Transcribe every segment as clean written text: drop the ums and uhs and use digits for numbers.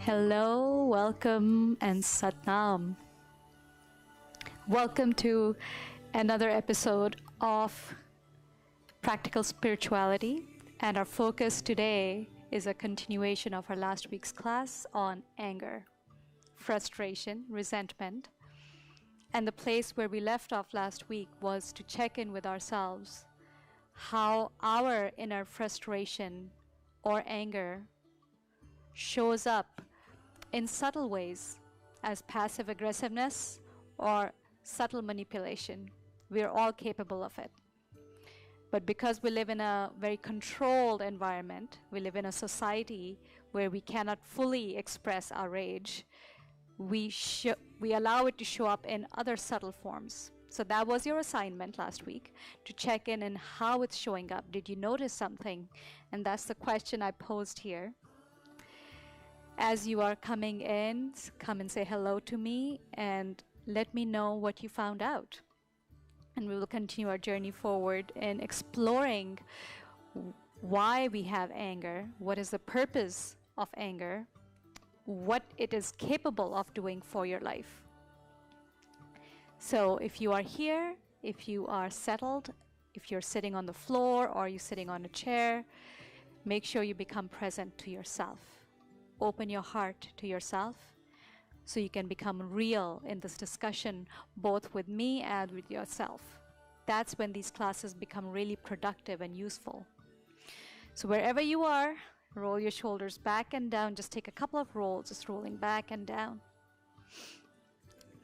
Hello, welcome, and Satnam. Welcome to another episode of Practical Spirituality, and our focus today is a continuation of our last week's class on anger, frustration, resentment. And the place where we left off last week was to check in with ourselves how our inner frustration or anger shows up in subtle ways as passive aggressiveness or subtle manipulation. We are all capable of it. But because we live in a very controlled environment, we live in a society where we cannot fully express our rage, we allow it to show up in other subtle forms. So that was your assignment last week, to check in on how it's showing up. Did you notice something? And that's the question I posed here. As you are coming in, come and say hello to me and let me know what you found out. And we will continue our journey forward in exploring why we have anger, what is the purpose of anger, what it is capable of doing for your life. So if you are here, if you are settled, if you're sitting on the floor or you're sitting on a chair, make sure you become present to yourself. Open your heart to yourself so you can become real in this discussion, both with me and with yourself. That's when these classes become really productive and useful. So wherever you are, roll your shoulders back and down. Just take a couple of rolls, just rolling back and down.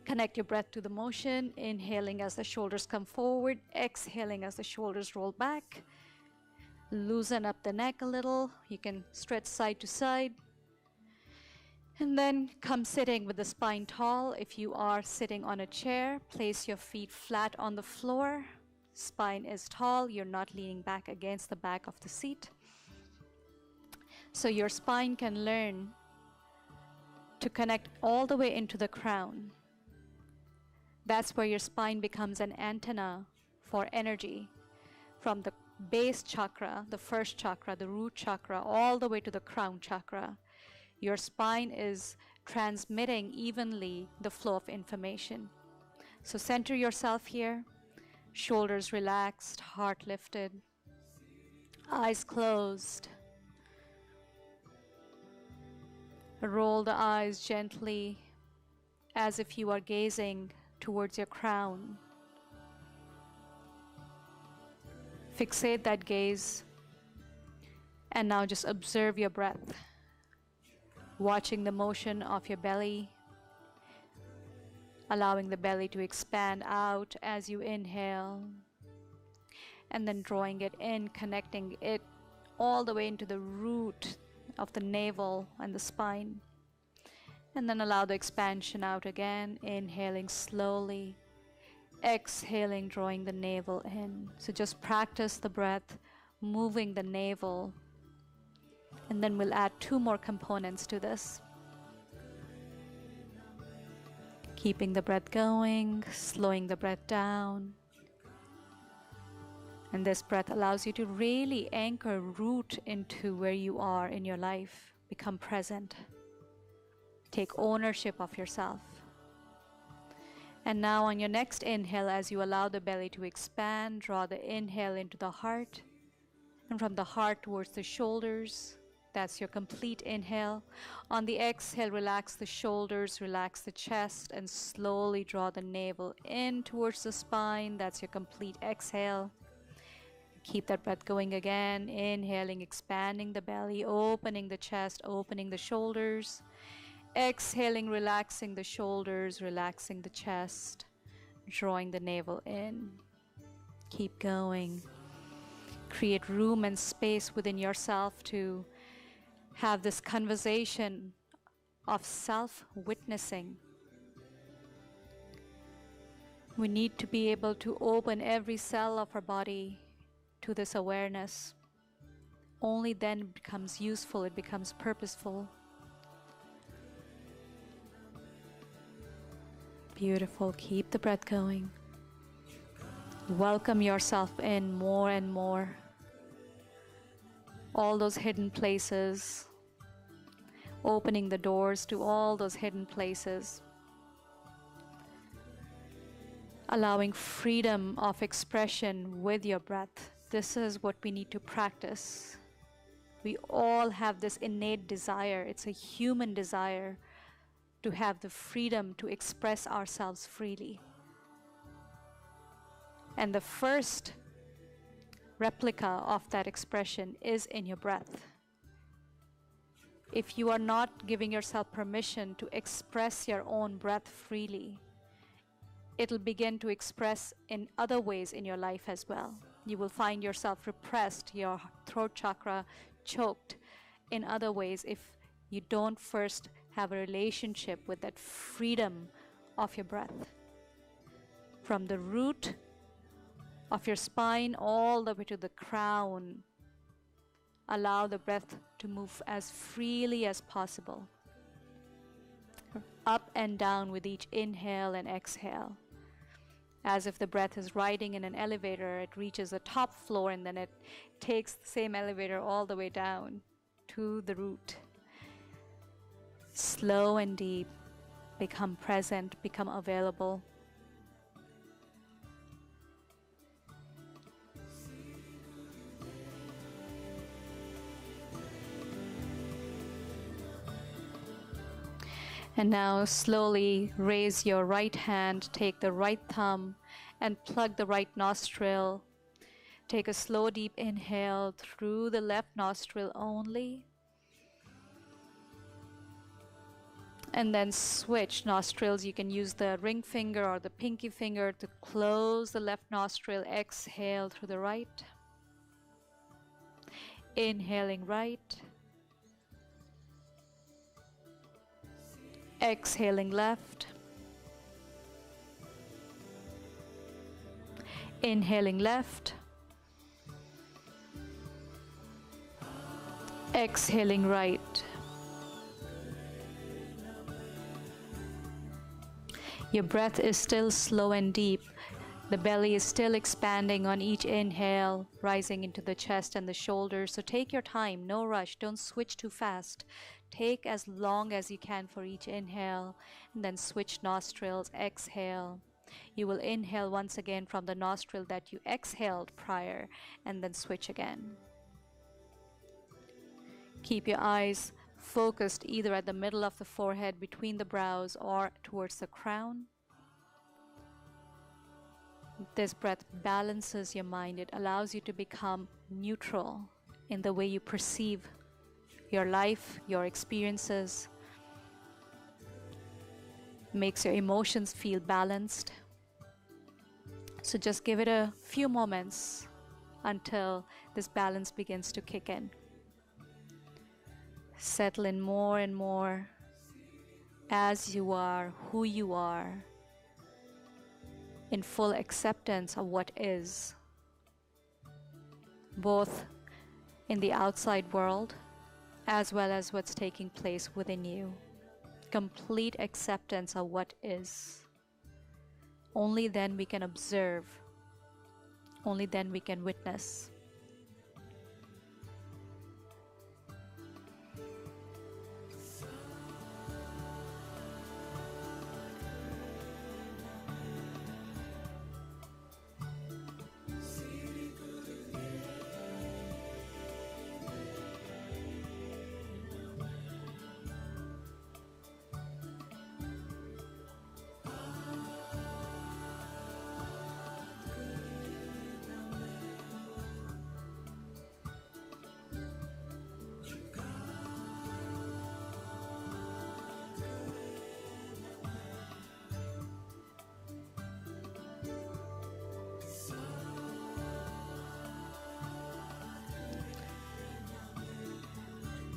Connect your breath to the motion, inhaling as the shoulders come forward, exhaling as the shoulders roll back. Loosen up the neck a little. You can stretch side to side. And then come sitting with the spine tall. If you are sitting on a chair, place your feet flat on the floor. Spine is tall. You're not leaning back against the back of the seat. So your spine can learn to connect all the way into the crown. That's where your spine becomes an antenna for energy from the base chakra, the first chakra, the root chakra, all the way to the crown chakra. Your spine is transmitting evenly the flow of information. So center yourself here, shoulders relaxed, heart lifted, eyes closed. Roll the eyes gently as if you are gazing towards your crown. Fixate that gaze and now just observe your breath. Watching the motion of your belly, allowing the belly to expand out as you inhale, and then drawing it in, connecting it all the way into the root of the navel and the spine. And then allow the expansion out again, inhaling slowly, exhaling, drawing the navel in. So just practice the breath, moving the navel. And then we'll add two more components to this. Keeping the breath going, slowing the breath down. And this breath allows you to really anchor, root into where you are in your life. Become present. Take ownership of yourself. And now on your next inhale, as you allow the belly to expand, draw the inhale into the heart. And from the heart towards the shoulders. That's your complete inhale. On the exhale, relax the shoulders, relax the chest, and slowly draw the navel in towards the spine. That's your complete exhale. Keep that breath going again. Inhaling, expanding the belly, opening the chest, opening the shoulders. Exhaling, relaxing the shoulders, relaxing the chest, drawing the navel in. Keep going. Create room and space within yourself to have this conversation of self-witnessing. We need to be able to open every cell of our body to this awareness. Only then it becomes useful, it becomes purposeful. Beautiful. Keep the breath going. Welcome yourself in more and more. All those hidden places, opening the doors to all those hidden places, allowing freedom of expression with your breath. This is what we need to practice. We all have this innate desire. It's a human desire to have the freedom to express ourselves freely. And the first replica of that expression is in your breath. If you are not giving yourself permission to express your own breath freely, it'll begin to express in other ways in your life as well. You will find yourself repressed, your throat chakra choked in other ways if you don't first have a relationship with that freedom of your breath. From the root of your spine all the way to the crown, allow the breath to move as freely as possible, up and down with each inhale and exhale. As if the breath is riding in an elevator, it reaches the top floor and then it takes the same elevator all the way down to the root. Slow and deep, become present, become available. And now slowly raise your right hand, take the right thumb and plug the right nostril. Take a slow deep inhale through the left nostril only. And then switch nostrils. You can use the ring finger or the pinky finger to close the left nostril. Exhale through the right. Inhaling right. Exhaling left. Inhaling left. Exhaling right. Your breath is still slow and deep. The belly is still expanding on each inhale, rising into the chest and the shoulders. So take your time, no rush, don't switch too fast. Take as long as you can for each inhale, and then switch nostrils, exhale. You will inhale once again from the nostril that you exhaled prior, and then switch again. Keep your eyes focused either at the middle of the forehead, between the brows, or towards the crown. This breath balances your mind. It allows you to become neutral in the way you perceive your life, your experiences. Makes your emotions feel balanced. So just give it a few moments until this balance begins to kick in. Settle in more and more as you are, who you are, in full acceptance of what is, both in the outside world as well as what's taking place within you. Complete acceptance of what is. Only then we can observe. Only then we can witness.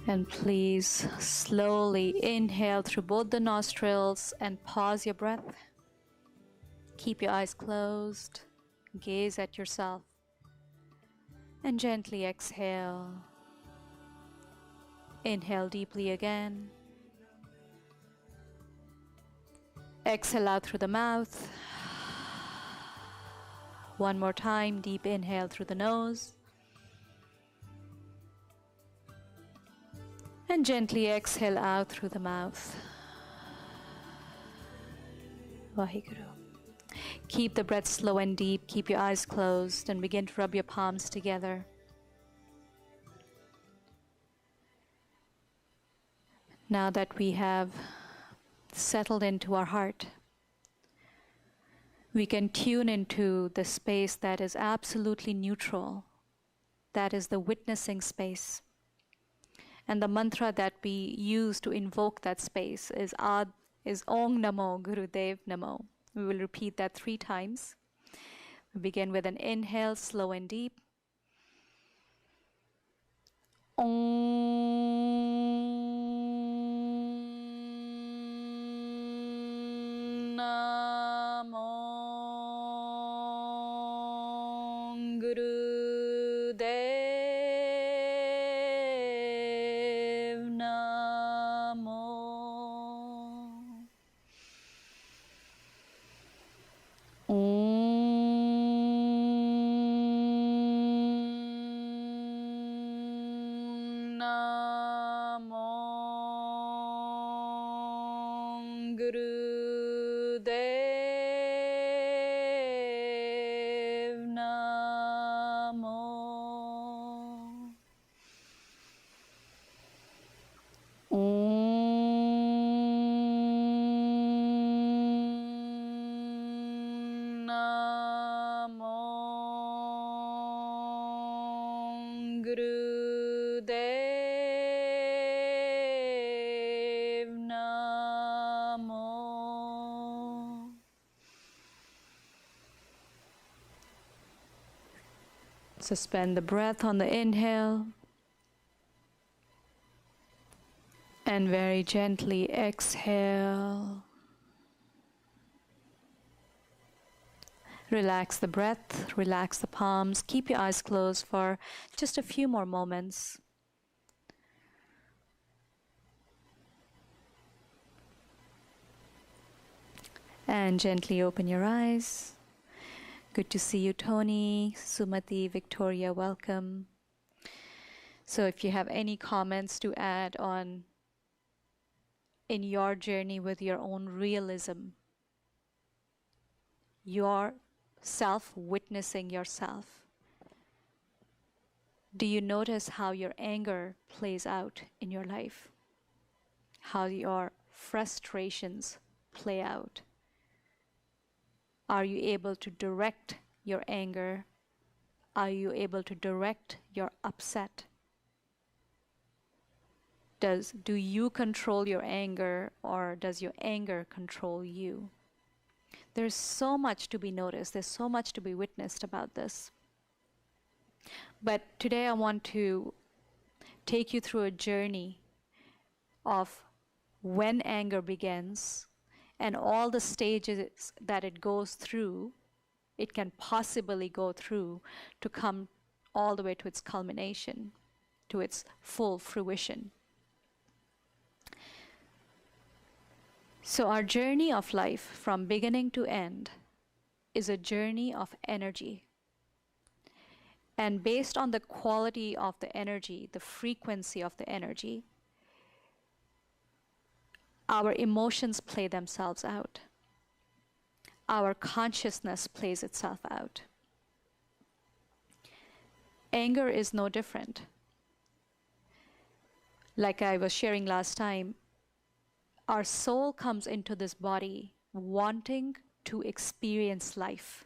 And please slowly inhale through both the nostrils and pause your breath. Keep your eyes closed. Gaze at yourself. And gently exhale. Inhale deeply again. Exhale out through the mouth. One more time, deep inhale through the nose. And gently exhale out through the mouth. Vaheguru. Keep the breath slow and deep. Keep your eyes closed and begin to rub your palms together. Now that we have settled into our heart, we can tune into the space that is absolutely neutral. That is the witnessing space. And the mantra that we use to invoke that space is Om Namo Gurudev Namo. We will repeat that 3 times. We begin with an inhale, slow and deep. Om Namo Gurudev Namo. Gurudev Namo. Namo Gurudev Namo. Suspend the breath on the inhale and very gently exhale. Relax the breath, relax the palms. Keep your eyes closed for just a few more moments. And gently open your eyes. Good to see you, Tony, Sumati, Victoria, welcome. So if you have any comments to add on in your journey with your own realism, your self-witnessing yourself, do you notice how your anger plays out in your life? How your frustrations play out? Are you able to direct your anger? Are you able to direct your upset? Do you control your anger, or does your anger control you? There's so much to be noticed. There's so much to be witnessed about this. But today I want to take you through a journey of when anger begins and all the stages that it goes through, it can possibly go through to come all the way to its culmination, to its full fruition. So our journey of life from beginning to end is a journey of energy. And based on the quality of the energy, the frequency of the energy, our emotions play themselves out. Our consciousness plays itself out. Anger is no different. Like I was sharing last time, our soul comes into this body wanting to experience life,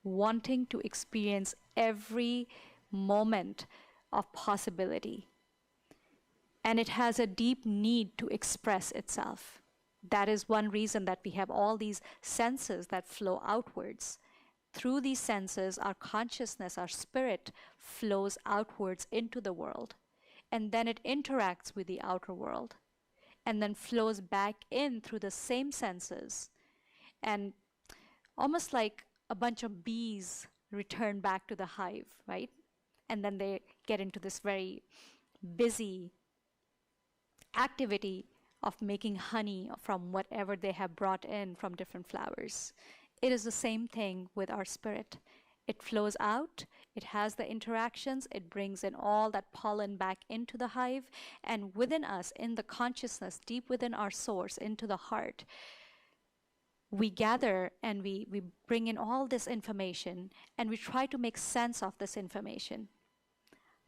wanting to experience every moment of possibility. And it has a deep need to express itself. That is one reason that we have all these senses that flow outwards. Through these senses, our consciousness, our spirit flows outwards into the world. And then it interacts with the outer world. And then flows back in through the same senses. And almost like a bunch of bees return back to the hive, right? And then they get into this very busy activity of making honey from whatever they have brought in from different flowers. It is the same thing with our spirit. It flows out, it has the interactions, it brings in all that pollen back into the hive, and within us, in the consciousness, deep within our source, into the heart, we gather and we bring in all this information and we try to make sense of this information.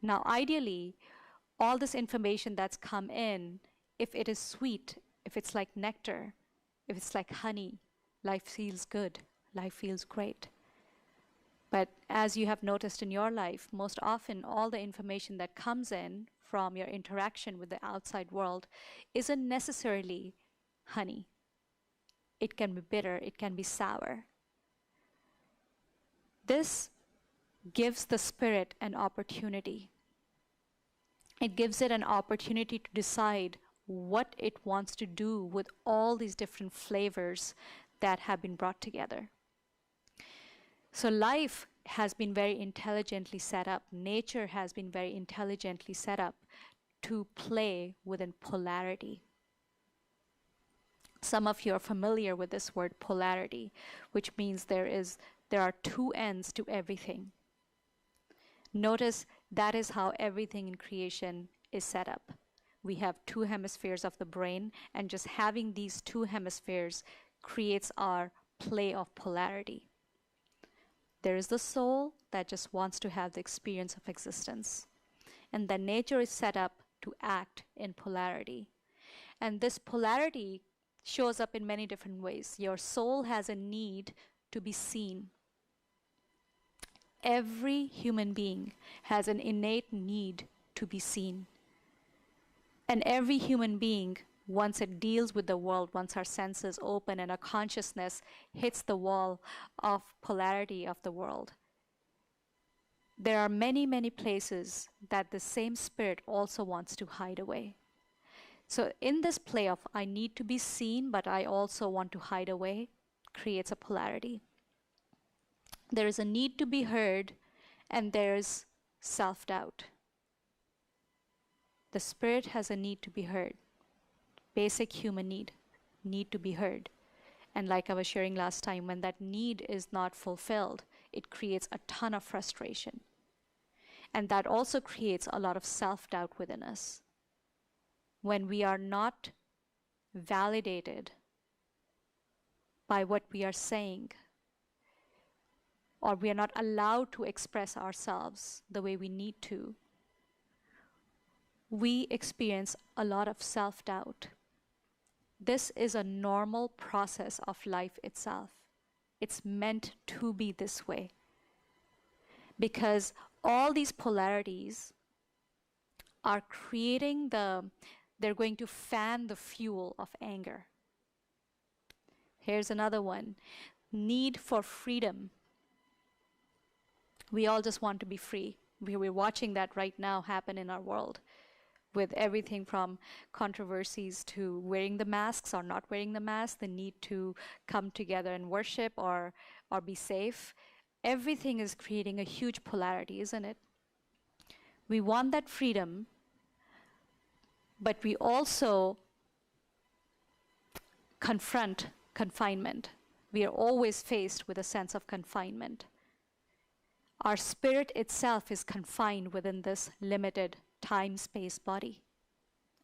Now, ideally, all this information that's come in, if it is sweet, if it's like nectar, if it's like honey, life feels good, life feels great. But as you have noticed in your life, most often all the information that comes in from your interaction with the outside world isn't necessarily honey. It can be bitter, it can be sour. This gives the spirit an opportunity. It gives it an opportunity to decide what it wants to do with all these different flavors that have been brought together. So life has been very intelligently set up. Nature has been very intelligently set up to play within polarity. Some of you are familiar with this word polarity, which means there are two ends to everything. Notice that is how everything in creation is set up. We have two hemispheres of the brain, and just having these two hemispheres creates our play of polarity. There is the soul that just wants to have the experience of existence. And then nature is set up to act in polarity. And this polarity shows up in many different ways. Your soul has a need to be seen. Every human being has an innate need to be seen. And every human being, once it deals with the world, once our senses open and our consciousness hits the wall of polarity of the world, there are many, many places that the same spirit also wants to hide away. So in this play of I need to be seen, but I also want to hide away, creates a polarity. There is a need to be heard, and there's self-doubt. The spirit has a need to be heard. Basic human need to be heard. And like I was sharing last time, when that need is not fulfilled, it creates a ton of frustration. And that also creates a lot of self-doubt within us. When we are not validated by what we are saying, or we are not allowed to express ourselves the way we need to, we experience a lot of self-doubt. This is a normal process of life itself. It's meant to be this way. Because all these polarities are they're going to fan the fuel of anger. Here's another one. Need for freedom. We all just want to be free. We're watching that right now happen in our world, with everything from controversies to wearing the masks or not wearing the mask, the need to come together and worship or be safe. Everything is creating a huge polarity, isn't it? We want that freedom, but we also confront confinement. We are always faced with a sense of confinement. Our spirit itself is confined within this limited time-space body.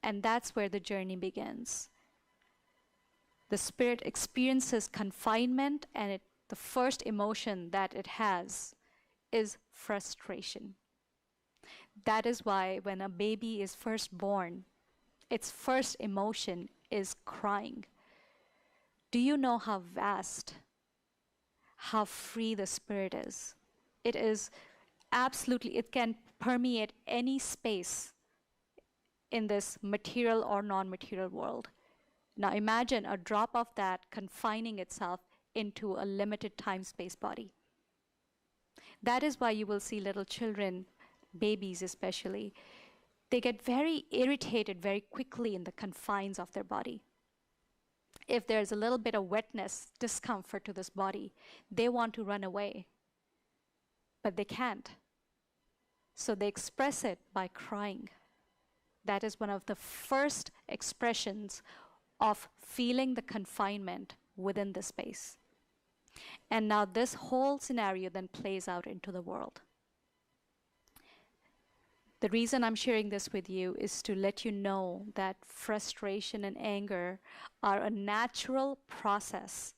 And that's where the journey begins. The spirit experiences confinement, and the first emotion that it has is frustration. That is why when a baby is first born, its first emotion is crying. Do you know how vast, how free the spirit is? It is absolutely, it can permeate any space in this material or non-material world. Now imagine a drop of that confining itself into a limited time-space body. That is why you will see little children, babies especially, they get very irritated very quickly in the confines of their body. If there's a little bit of wetness, discomfort to this body, they want to run away, but they can't. So they express it by crying. That is one of the first expressions of feeling the confinement within the space. And now this whole scenario then plays out into the world. The reason I'm sharing this with you is to let you know that frustration and anger are a natural process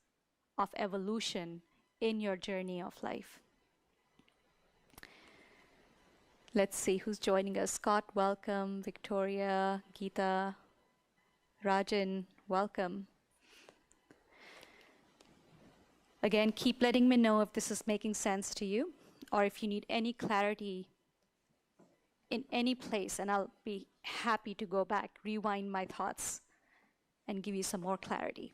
of evolution in your journey of life. Let's see who's joining us. Scott, welcome. Victoria, Geeta, Rajan, welcome. Again, keep letting me know if this is making sense to you or if you need any clarity in any place, and I'll be happy to go back, rewind my thoughts, and give you some more clarity.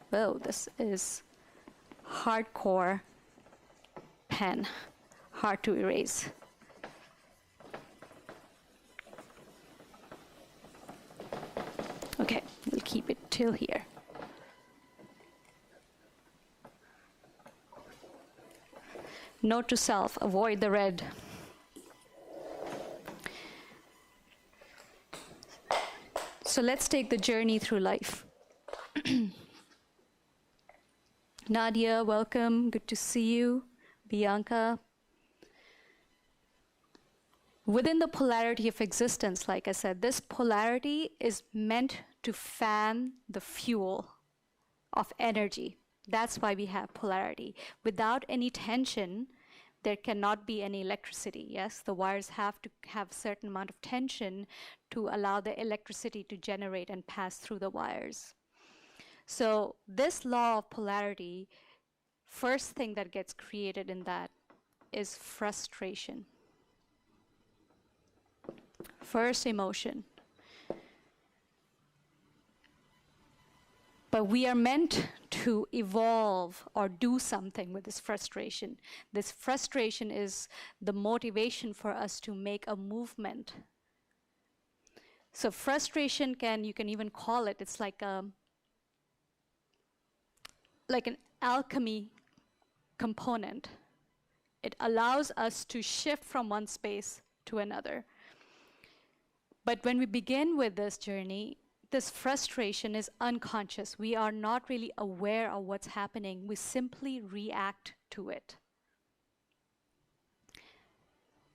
Whoa, this is hardcore pen, hard to erase. Okay, we'll keep it till here. Note to self, avoid the red. So let's take the journey through life. Nadia, welcome. Good to see you. Bianca. Within the polarity of existence, like I said, this polarity is meant to fan the fuel of energy. That's why we have polarity. Without any tension, there cannot be any electricity. Yes, the wires have to have a certain amount of tension to allow the electricity to generate and pass through the wires. So this law of polarity, first thing that gets created in that is frustration. First emotion. But we are meant to evolve or do something with this frustration. This frustration is the motivation for us to make a movement. So frustration you can even call it, it's like an alchemy component. It allows us to shift from one space to another. But when we begin with this journey, this frustration is unconscious. We are not really aware of what's happening. We simply react to it.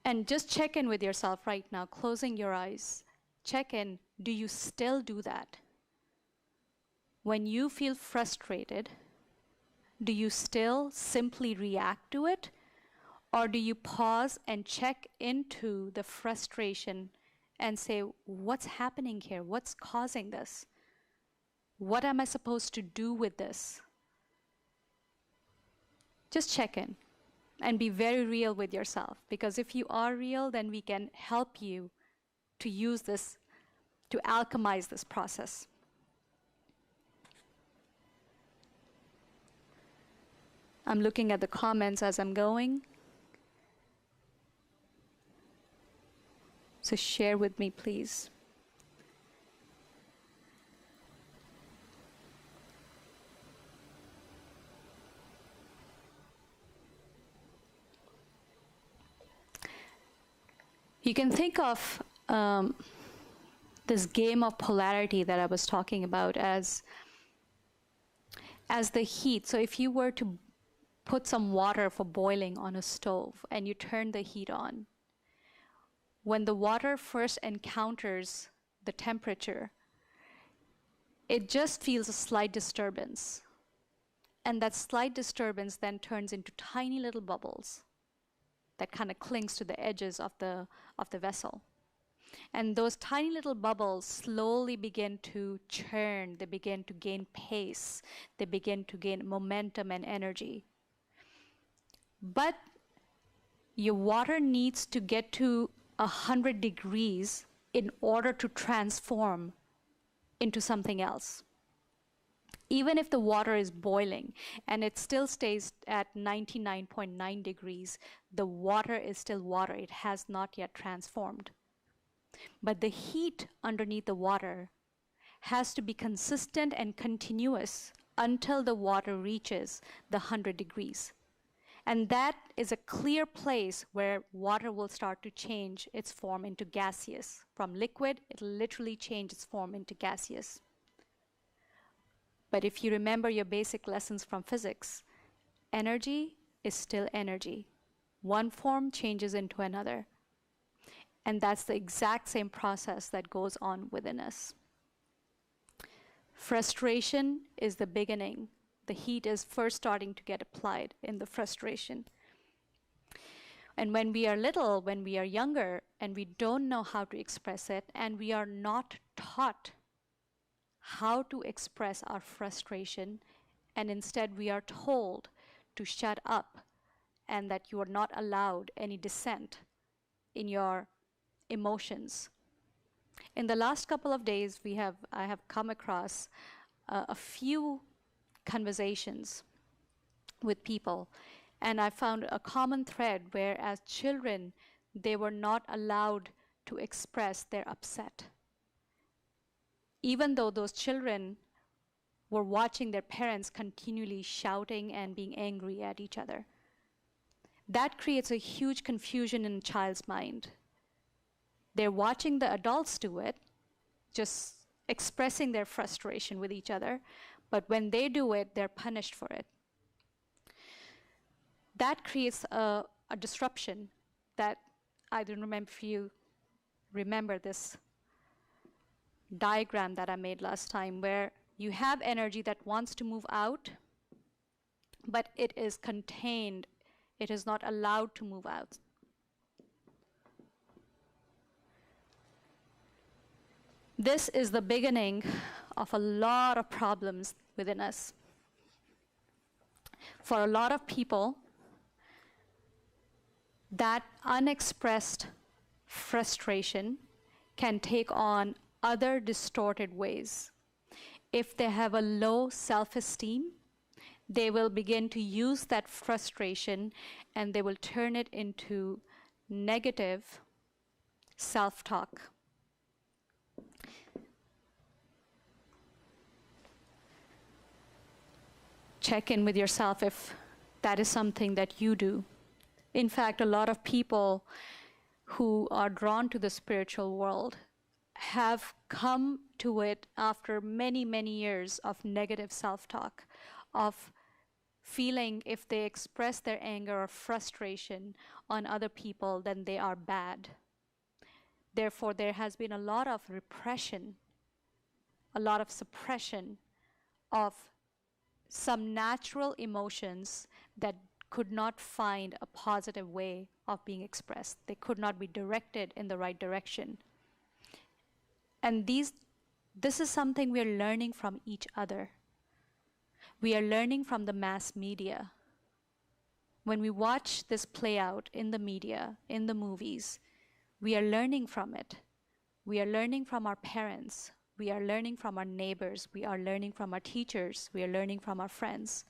And just check in with yourself right now, closing your eyes. Check in, do you still do that? When you feel frustrated, do you still simply react to it? Or do you pause and check into the frustration and say, what's happening here? What's causing this? What am I supposed to do with this? Just check in and be very real with yourself, because if you are real, then we can help you to use this, to alchemize this process. I'm looking at the comments as I'm going. So share with me, please. You can think of this game of polarity that I was talking about as the heat. So if you were to put some water for boiling on a stove and you turn the heat on, when the water first encounters the temperature, it just feels a slight disturbance. And that slight disturbance then turns into tiny little bubbles that kind of clings to the edges of the vessel. And those tiny little bubbles slowly begin to churn, they begin to gain pace, they begin to gain momentum and energy. But your water needs to get to 100 degrees in order to transform into something else. Even if the water is boiling and it still stays at 99.9 degrees, the water is still water. It has not yet transformed. But the heat underneath the water has to be consistent and continuous until the water reaches the 100 degrees. And that is a clear place where water will start to change its form into gaseous. From liquid, it'll literally change its form into gaseous. But if you remember your basic lessons from physics, energy is still energy. One form changes into another. And that's the exact same process that goes on within us. Frustration is the beginning. The heat is first starting to get applied in the frustration. And when we are little, when we are younger, and we don't know how to express it, and we are not taught how to express our frustration, and instead we are told to shut up and that you are not allowed any dissent in your emotions. In the last couple of days, I have come across a few conversations with people, and I found a common thread where as children, they were not allowed to express their upset. Even though those children were watching their parents continually shouting and being angry at each other. That creates a huge confusion in a child's mind. They're watching the adults do it, just expressing their frustration with each other, but when they do it, they're punished for it. That creates a disruption that I don't remember if you remember this diagram that I made last time, where you have energy that wants to move out, but it is contained. It is not allowed to move out. This is the beginning of a lot of problems within us. For a lot of people, that unexpressed frustration can take on other distorted ways. If they have a low self-esteem, they will begin to use that frustration and they will turn it into negative self-talk. Check in with yourself if that is something that you do. In fact, a lot of people who are drawn to the spiritual world have come to it after many, many years of negative self-talk, of feeling if they express their anger or frustration on other people, then they are bad. Therefore, there has been a lot of repression, a lot of suppression of some natural emotions that could not find a positive way of being expressed. They could not be directed in the right direction. And this is something we are learning from each other. We are learning from the mass media. When we watch this play out in the media, in the movies, we are learning from it. We are learning from our parents. We are learning from our neighbors. We are learning from our teachers. We are learning from our friends.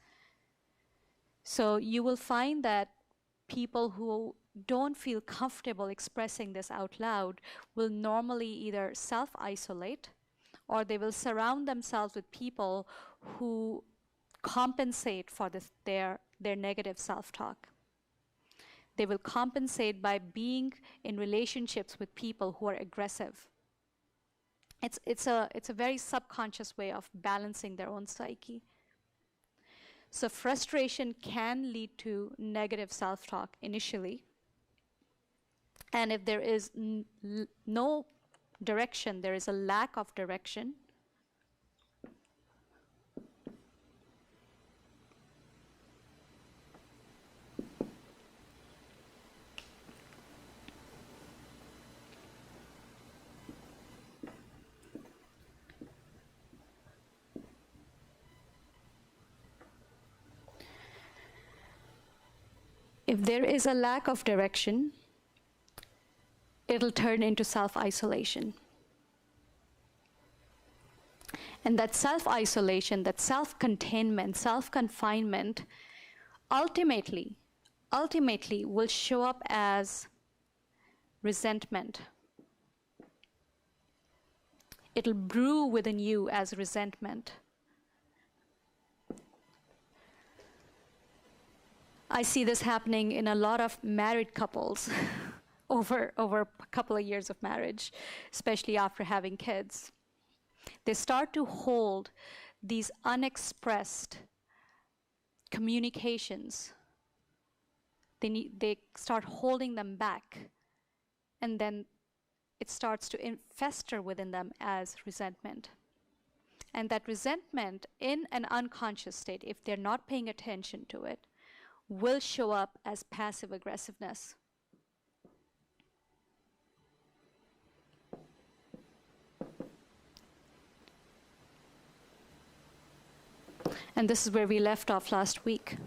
So you will find that people who don't feel comfortable expressing this out loud will normally either self-isolate or they will surround themselves with people who compensate for their negative self-talk. They will compensate by being in relationships with people who are aggressive. It's a very subconscious way of balancing their own psyche. So frustration can lead to negative self-talk initially. And if there is no direction, there is a lack of direction, if there is a lack of direction, it'll turn into self-isolation. And that self-isolation, that self-containment, self-confinement, ultimately will show up as resentment. It'll brew within you as resentment. I see this happening in a lot of married couples over a couple of years of marriage, especially after having kids. They start to hold these unexpressed communications, they start holding them back, and then it starts to fester within them as resentment. And that resentment in an unconscious state, if they're not paying attention to it, will show up as passive aggressiveness. And this is where we left off last week.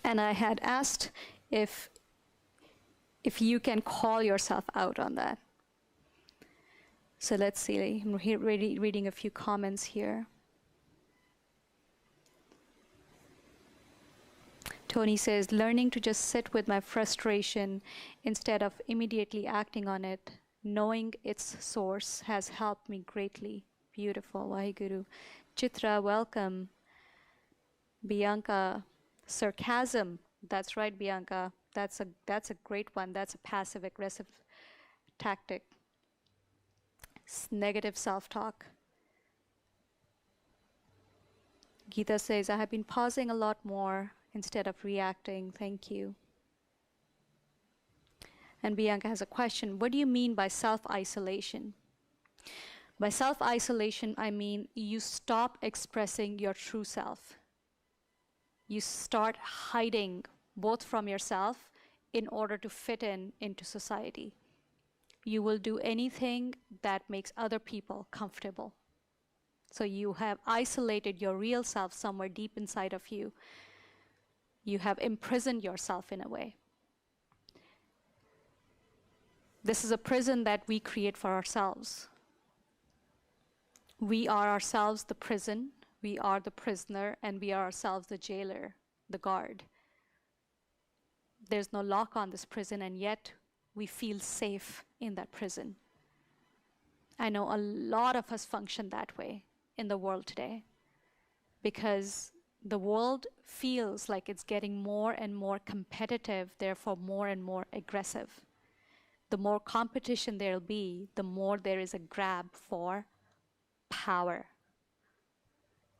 And I had asked if you can call yourself out on that. So let's see, I'm reading a few comments here. Tony says, learning to just sit with my frustration instead of immediately acting on it, knowing its source, has helped me greatly. Beautiful, Waheguru. Chitra, welcome. Bianca, sarcasm. That's right, Bianca. That's a great one. That's a passive-aggressive tactic. Negative self-talk. Geeta says, I have been pausing a lot more instead of reacting. Thank you. And Bianca has a question. What do you mean by self-isolation? By self-isolation, I mean you stop expressing your true self. You start hiding both from yourself in order to fit into society. You will do anything that makes other people comfortable. So you have isolated your real self somewhere deep inside of you. You have imprisoned yourself in a way. This is a prison that we create for ourselves. We are ourselves the prison, we are the prisoner, and we are ourselves the jailer, the guard. There's no lock on this prison, and yet we feel safe in that prison. I know a lot of us function that way in the world today, because the world feels like it's getting more and more competitive, therefore more and more aggressive. The more competition there'll be, the more there is a grab for power.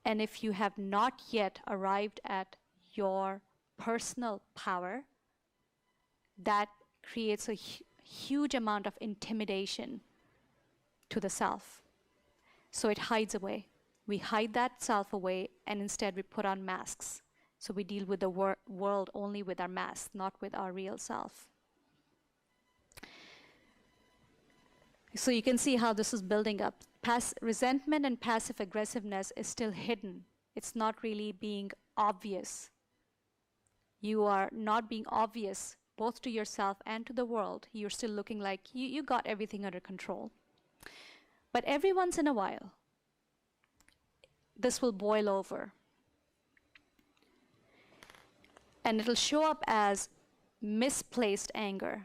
And if you have not yet arrived at your personal power, that creates a huge amount of intimidation to the self. So it hides away. We hide that self away, and instead we put on masks. So we deal with the world only with our masks, not with our real self. So you can see how this is building up. Resentment and passive aggressiveness is still hidden. It's not really being obvious. You are not being obvious both to yourself and to the world. You're still looking like you got everything under control. But every once in a while, this will boil over. And it'll show up as misplaced anger.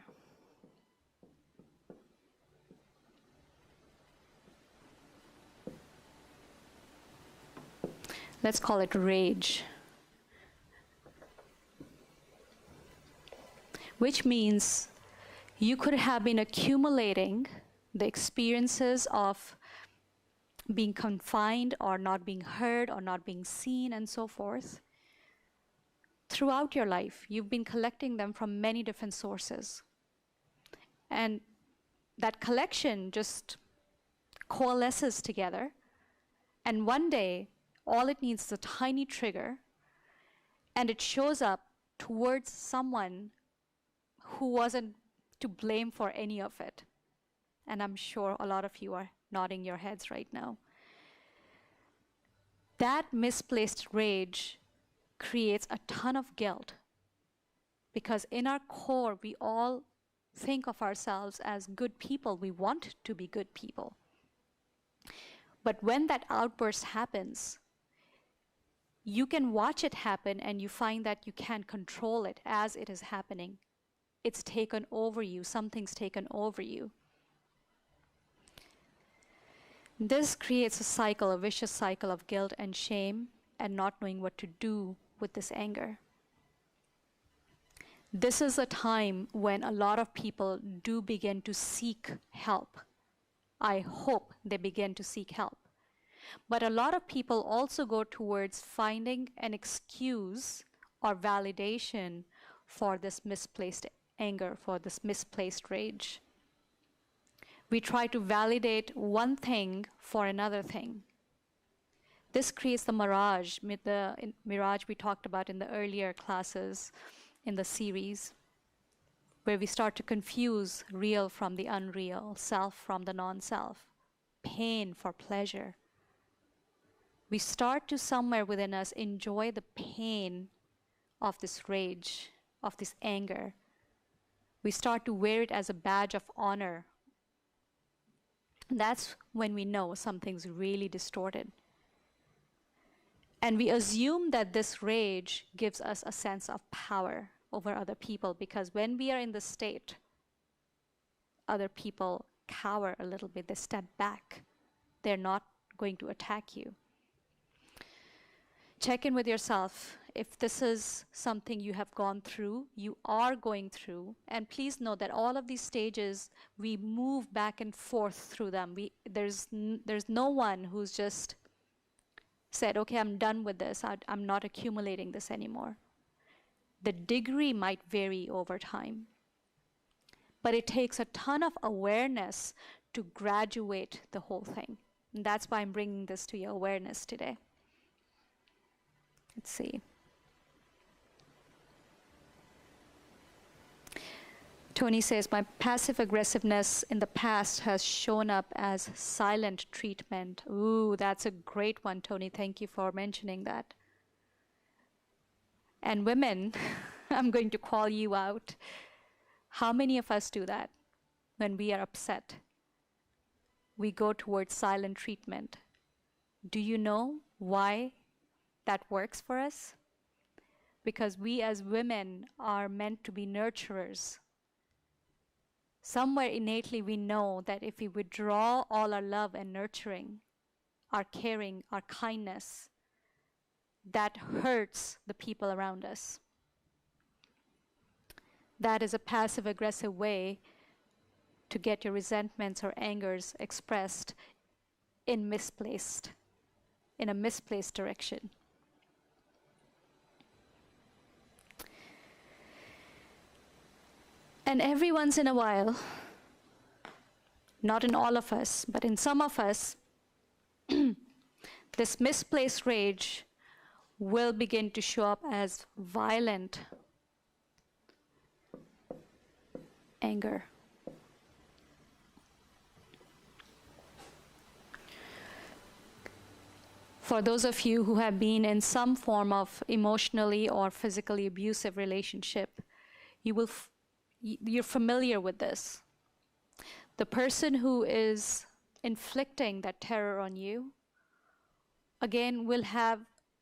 Let's call it rage. Which means you could have been accumulating the experiences of being confined or not being heard or not being seen and so forth. Throughout your life, you've been collecting them from many different sources. And that collection just coalesces together. And one day, all it needs is a tiny trigger, and it shows up towards someone who wasn't to blame for any of it. And I'm sure a lot of you are nodding your heads right now. That misplaced rage creates a ton of guilt, because in our core, we all think of ourselves as good people. We want to be good people. But when that outburst happens, you can watch it happen and you find that you can't control it as it is happening. It's taken over you. Something's taken over you. This creates a cycle, a vicious cycle of guilt and shame and not knowing what to do with this anger. This is a time when a lot of people do begin to seek help. I hope they begin to seek help. But a lot of people also go towards finding an excuse or validation for this misplaced anger, for this misplaced rage. We try to validate one thing for another thing. This creates the mirage we talked about in the earlier classes in the series, where we start to confuse real from the unreal, self from the non-self, pain for pleasure. We start to somewhere within us enjoy the pain of this rage, of this anger. We start to wear it as a badge of honor. And that's when we know something's really distorted. And we assume that this rage gives us a sense of power over other people, because when we are in this state, other people cower a little bit, they step back. They're not going to attack you. Check in with yourself. If this is something you have gone through, you are going through, and please know that all of these stages, we move back and forth through them. There's no one who's just said, okay, I'm done with this. I'm not accumulating this anymore. The degree might vary over time, but it takes a ton of awareness to graduate the whole thing. And that's why I'm bringing this to your awareness today. Let's see. Tony says, my passive aggressiveness in the past has shown up as silent treatment. Ooh, that's a great one, Tony. Thank you for mentioning that. And women, I'm going to call you out. How many of us do that when we are upset? We go towards silent treatment. Do you know why that works for us? Because we as women are meant to be nurturers. Somewhere innately we know that if we withdraw all our love and nurturing, our caring, our kindness, that hurts the people around us. That is a passive-aggressive way to get your resentments or angers expressed in a misplaced direction. And every once in a while, not in all of us, but in some of us, this misplaced rage will begin to show up as violent anger. For those of you who have been in some form of emotionally or physically abusive relationship, you're familiar with this. The person who is inflicting that terror on you, again, will have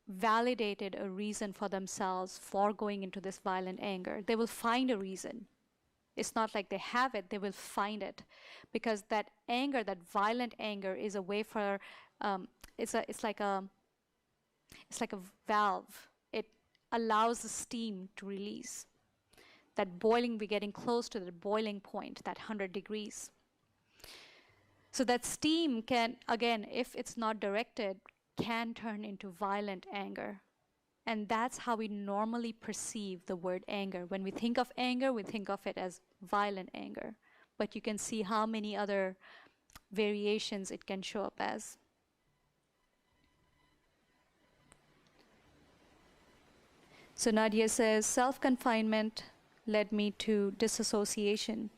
validated a reason for themselves for going into this violent anger. They will find a reason. It's not like they have it, they will find it. Because that anger, that violent anger, is a way for, it's like a valve. It allows the steam to release. That boiling, we're getting close to the boiling point, that 100 degrees. So that steam can, again, if it's not directed, can turn into violent anger. And that's how we normally perceive the word anger. When we think of anger, we think of it as violent anger. But you can see how many other variations it can show up as. So Nadia says, self-confinement led me to disassociation.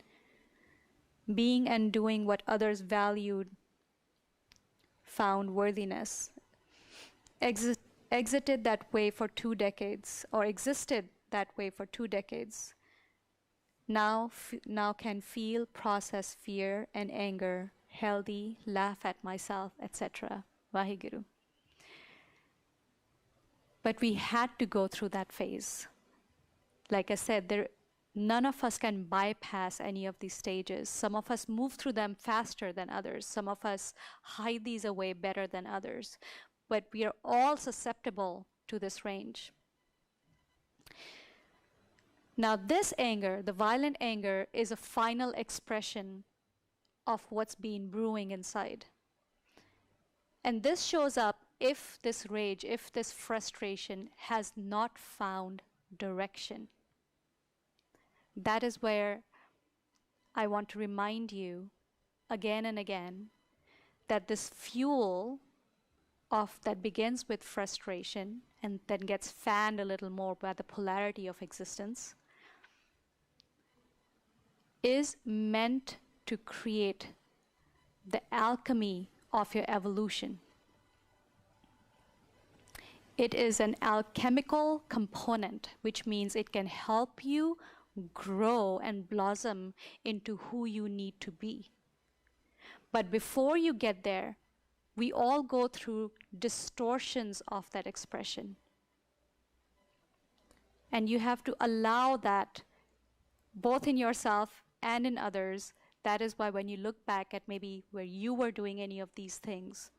Being and doing what others valued found worthiness. Exited that way for 2 decades, or existed that way for 2 decades. Now can feel, process fear and anger, healthy, laugh at myself, etc. Vaheguru. But we had to go through that phase. Like I said, none of us can bypass any of these stages. Some of us move through them faster than others. Some of us hide these away better than others. But we are all susceptible to this range. Now this anger, the violent anger, is a final expression of what's been brewing inside. And this shows up if this rage, if this frustration has not found direction. That is where I want to remind you again and again that this fuel that begins with frustration and then gets fanned a little more by the polarity of existence is meant to create the alchemy of your evolution. It is an alchemical component, which means it can help you grow and blossom into who you need to be. But before you get there, we all go through distortions of that expression. And you have to allow that both in yourself and in others. That is why when you look back at maybe where you were doing any of these things,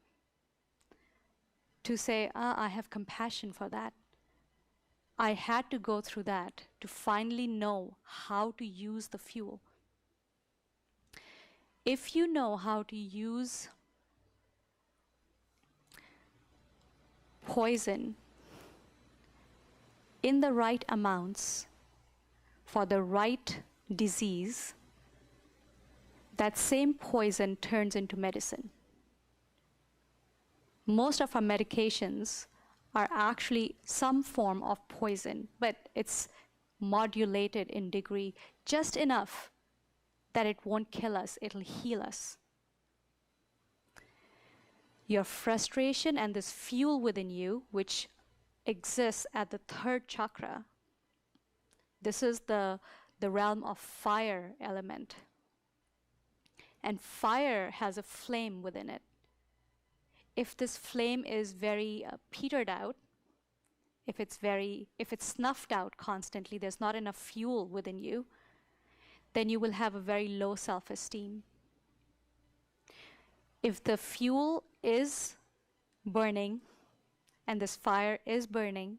to say, I have compassion for that. I had to go through that to finally know how to use the fuel. If you know how to use poison in the right amounts for the right disease, that same poison turns into medicine. Most of our medications are actually some form of poison, but it's modulated in degree just enough that it won't kill us, it'll heal us. Your frustration and this fuel within you, which exists at the third chakra, this is the realm of fire element. And fire has a flame within it. If this flame is very petered out, if it's snuffed out constantly, there's not enough fuel within you, then you will have a very low self-esteem. If the fuel is burning and this fire is burning,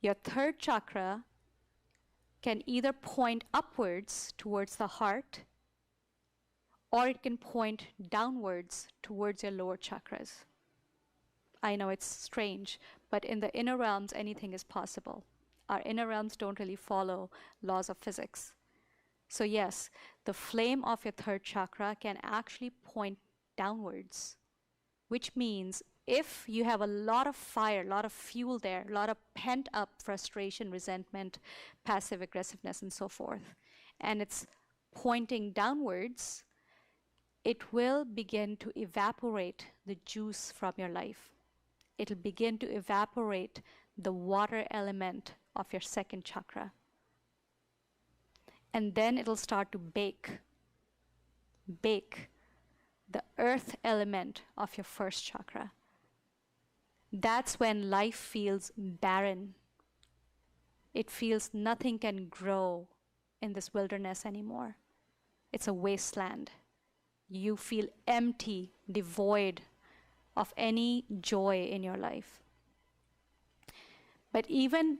your third chakra can either point upwards towards the heart, or it can point downwards towards your lower chakras. I know it's strange, but in the inner realms, anything is possible. Our inner realms don't really follow laws of physics. So yes, the flame of your third chakra can actually point downwards, which means if you have a lot of fire, a lot of fuel there, a lot of pent-up frustration, resentment, passive aggressiveness, and so forth, and it's pointing downwards, it will begin to evaporate the juice from your life. It'll begin to evaporate the water element of your second chakra. And then it'll start to bake the earth element of your first chakra. That's when life feels barren. It feels nothing can grow in this wilderness anymore. It's a wasteland. You feel empty, devoid of any joy in your life. But even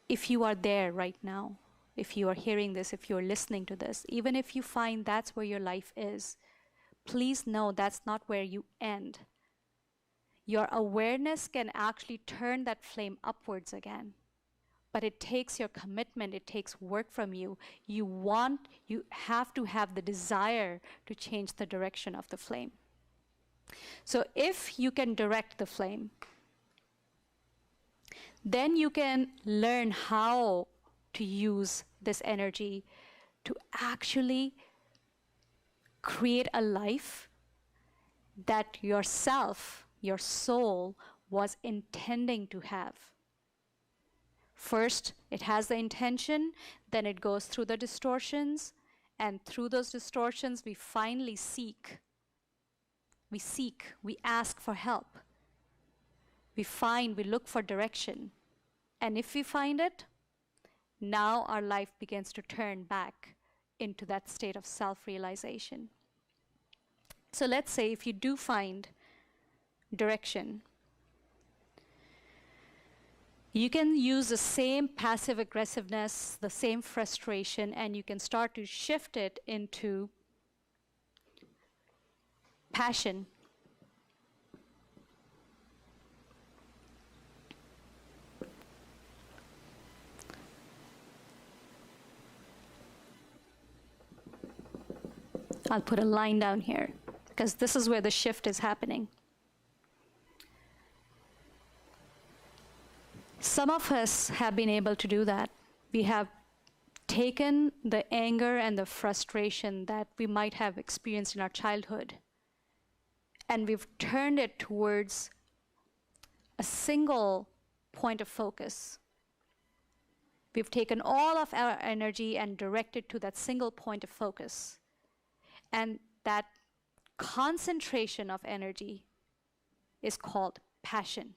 if you are there right now, if you are hearing this, if you are listening to this, even if you find that's where your life is, please know that's not where you end. Your awareness can actually turn that flame upwards again. But it takes your commitment, it takes work from you. You have to have the desire to change the direction of the flame. So if you can direct the flame, then you can learn how to use this energy to actually create a life that yourself, your soul, was intending to have. First, it has the intention, then it goes through the distortions, and through those distortions, we finally seek. We ask for help. We look for direction. And if we find it, now our life begins to turn back into that state of self-realization. So let's say if you do find direction, you can use the same passive aggressiveness, the same frustration, and you can start to shift it into passion, I'll put a line down here because this is where the shift is happening. Some of us have been able to do that. We have taken the anger and the frustration that we might have experienced in our childhood, and we've turned it towards a single point of focus. We've taken all of our energy and directed to that single point of focus. And that concentration of energy is called passion.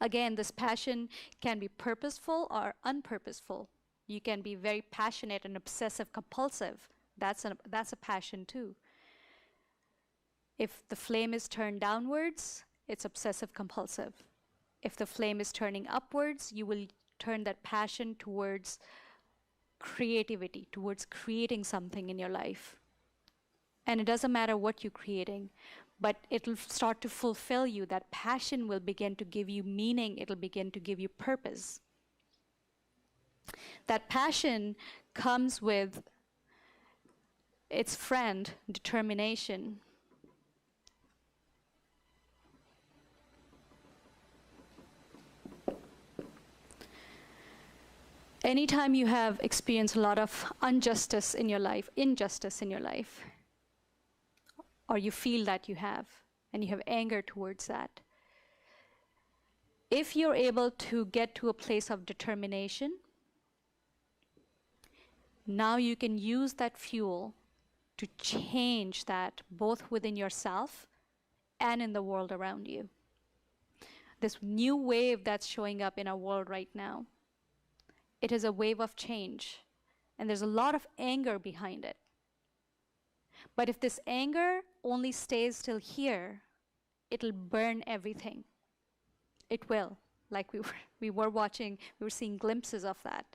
Again, this passion can be purposeful or unpurposeful. You can be very passionate and obsessive compulsive. That's a passion too. If the flame is turned downwards, it's obsessive compulsive. If the flame is turning upwards, you will turn that passion towards creativity, towards creating something in your life. And it doesn't matter what you're creating, but it'll start to fulfill you. That passion will begin to give you meaning. It'll begin to give you purpose. That passion comes with its friend, determination. Anytime you have experienced a lot of injustice in your life, or you feel that you have, and you have anger towards that, if you're able to get to a place of determination, now you can use that fuel to change that both within yourself and in the world around you. This new wave that's showing up in our world right now, it is a wave of change, and there's a lot of anger behind it. But if this anger only stays till here, it'll burn everything. It will, like we were seeing glimpses of that.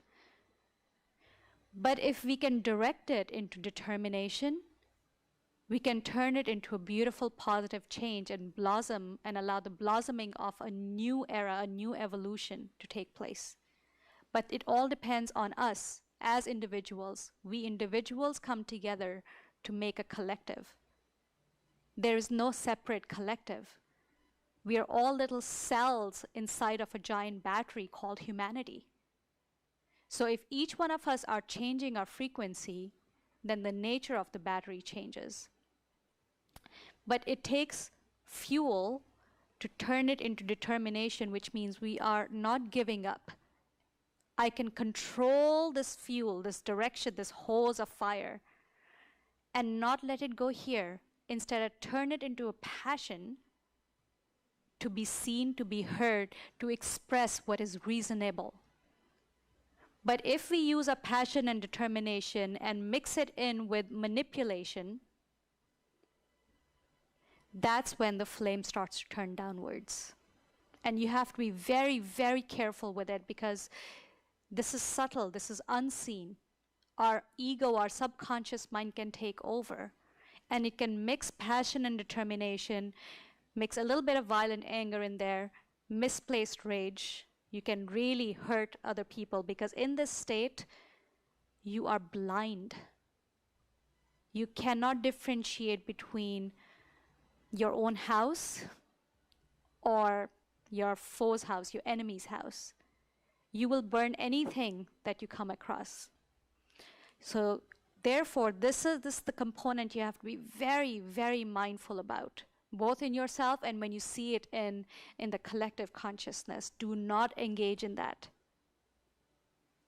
But if we can direct it into determination, we can turn it into a beautiful, positive change and blossom and allow the blossoming of a new era, a new evolution to take place. But it all depends on us as individuals. We individuals come together to make a collective. There is no separate collective. We are all little cells inside of a giant battery called humanity. So if each one of us are changing our frequency, then the nature of the battery changes. But it takes fuel to turn it into determination, which means we are not giving up. I can control this fuel, this direction, this hose of fire, and not let it go here. Instead, I turn it into a passion to be seen, to be heard, to express what is reasonable. But if we use a passion and determination and mix it in with manipulation, that's when the flame starts to turn downwards. And you have to be very, very careful with it, because this is subtle, this is unseen. Our ego, our subconscious mind can take over, and it can mix passion and determination, mix a little bit of violent anger in there, misplaced rage. You can really hurt other people, because in this state, you are blind. You cannot differentiate between your own house or your foe's house, your enemy's house. You will burn anything that you come across. So therefore, this is the component you have to be very, very mindful about, both in yourself and when you see it in the collective consciousness. Do not engage in that.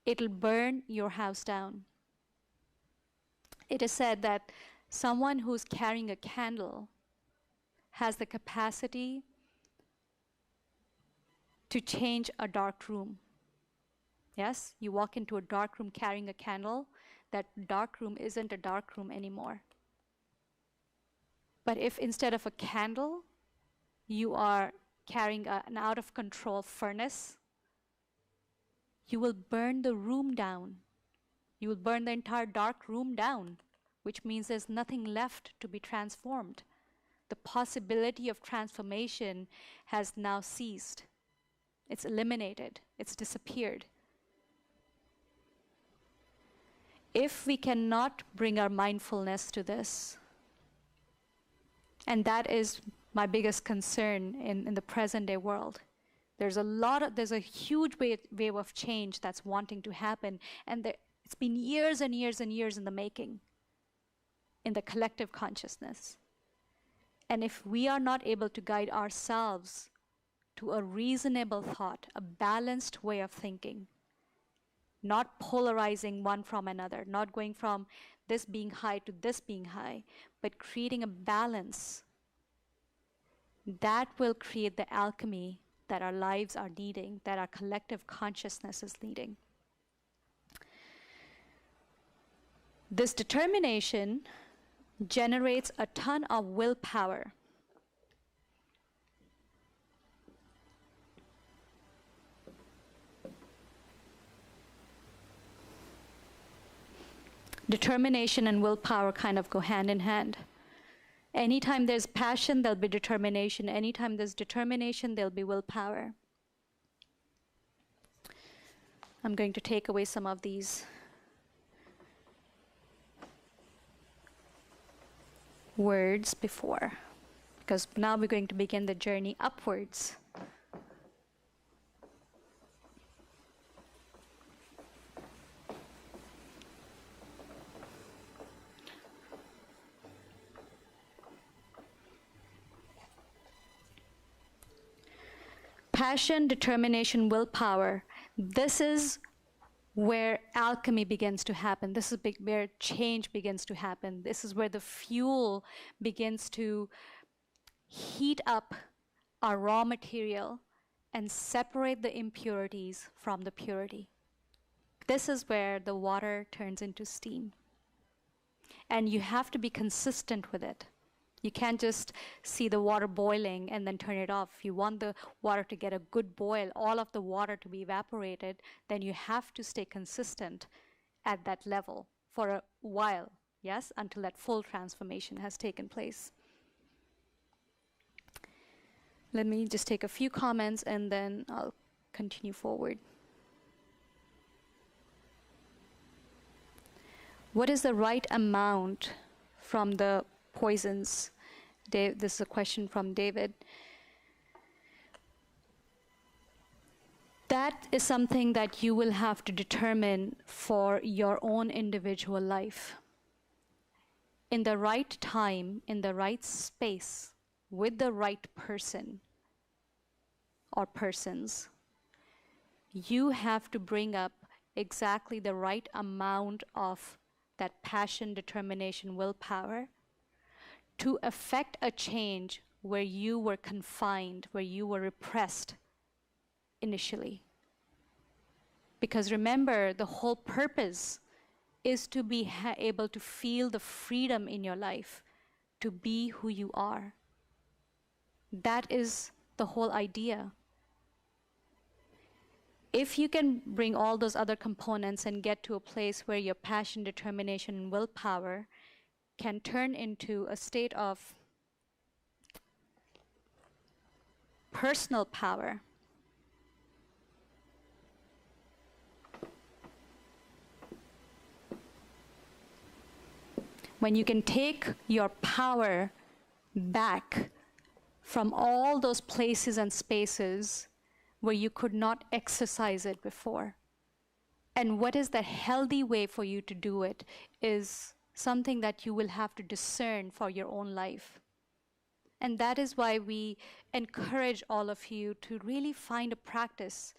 It'll burn your house down. It is said that someone who's carrying a candle has the capacity to change a dark room. Yes, you walk into a dark room carrying a candle, that dark room isn't a dark room anymore. But if instead of a candle, you are carrying an out-of-control furnace, you will burn the room down. You will burn the entire dark room down, which means there's nothing left to be transformed. The possibility of transformation has now ceased. It's eliminated. It's disappeared. If we cannot bring our mindfulness to this, and that is my biggest concern in the present day world. There's a huge wave of change that's wanting to happen, and it's been years and years and years in the making, in the collective consciousness. And if we are not able to guide ourselves to a reasonable thought, a balanced way of thinking, not polarizing one from another, not going from this being high to this being high, but creating a balance, that will create the alchemy that our lives are needing, that our collective consciousness is needing. This determination generates a ton of willpower. Determination and willpower kind of go hand in hand. Anytime there's passion, there'll be determination. Anytime there's determination, there'll be willpower. I'm going to take away some of these words before, because now we're going to begin the journey upwards. Passion, determination, willpower. This is where alchemy begins to happen. This is where change begins to happen. This is where the fuel begins to heat up our raw material and separate the impurities from the purity. This is where the water turns into steam. And you have to be consistent with it. You can't just see the water boiling and then turn it off. If you want the water to get a good boil, all of the water to be evaporated, then you have to stay consistent at that level for a while, yes, until that full transformation has taken place. Let me just take a few comments and then I'll continue forward. What is the right amount from the poisons? This is a question from David. That is something that you will have to determine for your own individual life. In the right time, in the right space, with the right person or persons, you have to bring up exactly the right amount of that passion, determination, willpower to affect a change where you were confined, where you were repressed initially. Because remember, the whole purpose is to be able to feel the freedom in your life, to be who you are. That is the whole idea. If you can bring all those other components and get to a place where your passion, determination, and willpower can turn into a state of personal power, when you can take your power back from all those places and spaces where you could not exercise it before. And what is the healthy way for you to do it is something that you will have to discern for your own life. And that is why we encourage all of you to really find a practice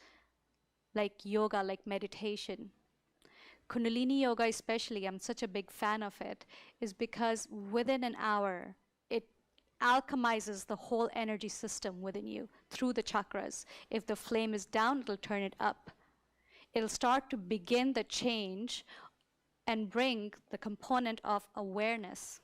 like yoga, like meditation. Kundalini yoga especially, I'm such a big fan of it, is because within an hour, it alchemizes the whole energy system within you through the chakras. If the flame is down, it'll turn it up. It'll start to begin the change and bring the component of awareness.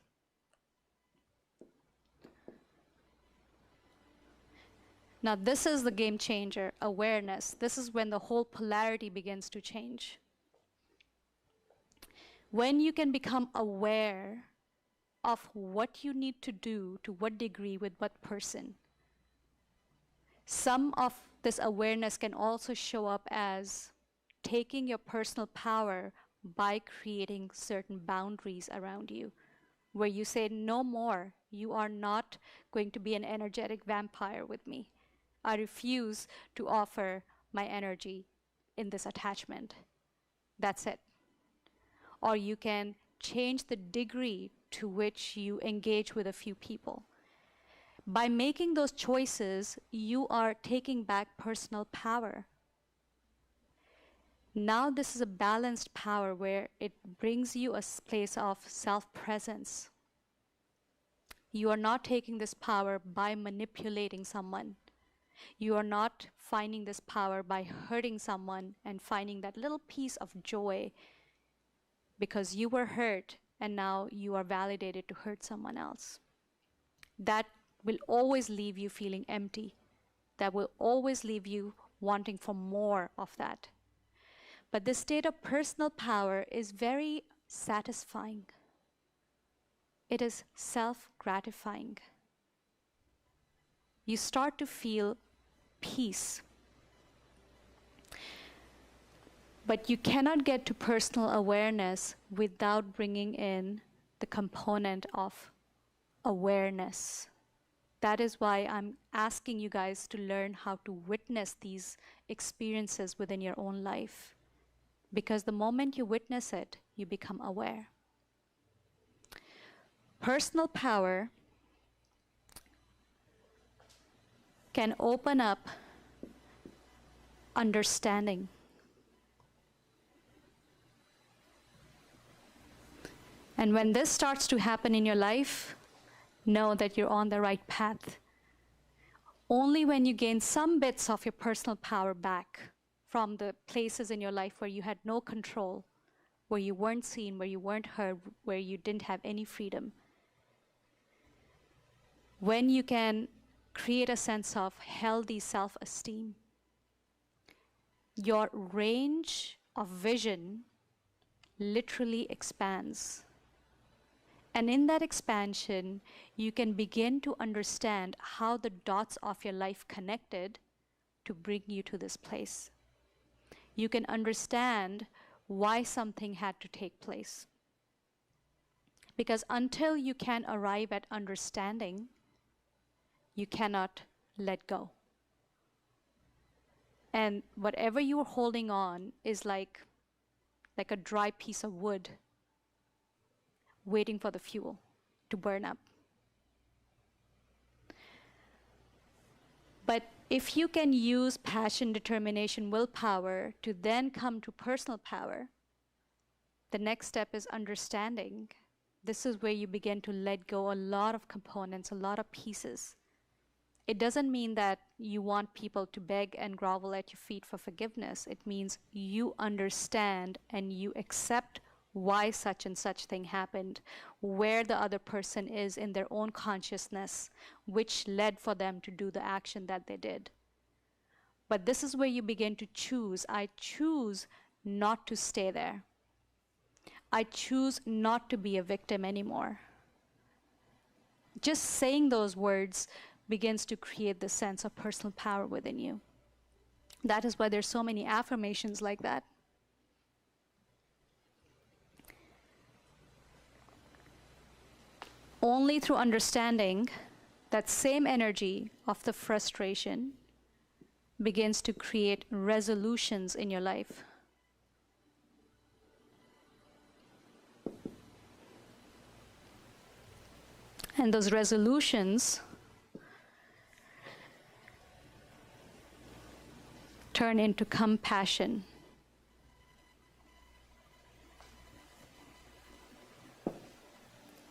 Now this is the game changer, awareness. This is when the whole polarity begins to change. When you can become aware of what you need to do, to what degree, with what person. Some of this awareness can also show up as taking your personal power by creating certain boundaries around you, where you say, no more, you are not going to be an energetic vampire with me. I refuse to offer my energy in this attachment. That's it. Or you can change the degree to which you engage with a few people. By making those choices, you are taking back personal power. Now this is a balanced power where it brings you a place of self-presence. You are not taking this power by manipulating someone. You are not finding this power by hurting someone and finding that little piece of joy because you were hurt and now you are validated to hurt someone else. That will always leave you feeling empty. That will always leave you wanting for more of that. But this state of personal power is very satisfying. It is self-gratifying. You start to feel peace. But you cannot get to personal awareness without bringing in the component of awareness. That is why I'm asking you guys to learn how to witness these experiences within your own life. Because the moment you witness it, you become aware. Personal power can open up understanding. And when this starts to happen in your life, know that you're on the right path. Only when you gain some bits of your personal power back from the places in your life where you had no control, where you weren't seen, where you weren't heard, where you didn't have any freedom, when you can create a sense of healthy self-esteem, your range of vision literally expands. And in that expansion, you can begin to understand how the dots of your life connected to bring you to this place. You can understand why something had to take place. Because until you can arrive at understanding, you cannot let go. And whatever you're holding on is like a dry piece of wood waiting for the fuel to burn up. But if you can use passion, determination, willpower to then come to personal power, the next step is understanding. This is where you begin to let go a lot of components, a lot of pieces. It doesn't mean that you want people to beg and grovel at your feet for forgiveness. It means you understand and you accept why such and such thing happened, where the other person is in their own consciousness, which led for them to do the action that they did. But this is where you begin to choose. I choose not to stay there. I choose not to be a victim anymore. Just saying those words begins to create the sense of personal power within you. That is why there's so many affirmations like that. Only through understanding that same energy of the frustration begins to create resolutions in your life. And those resolutions turn into compassion.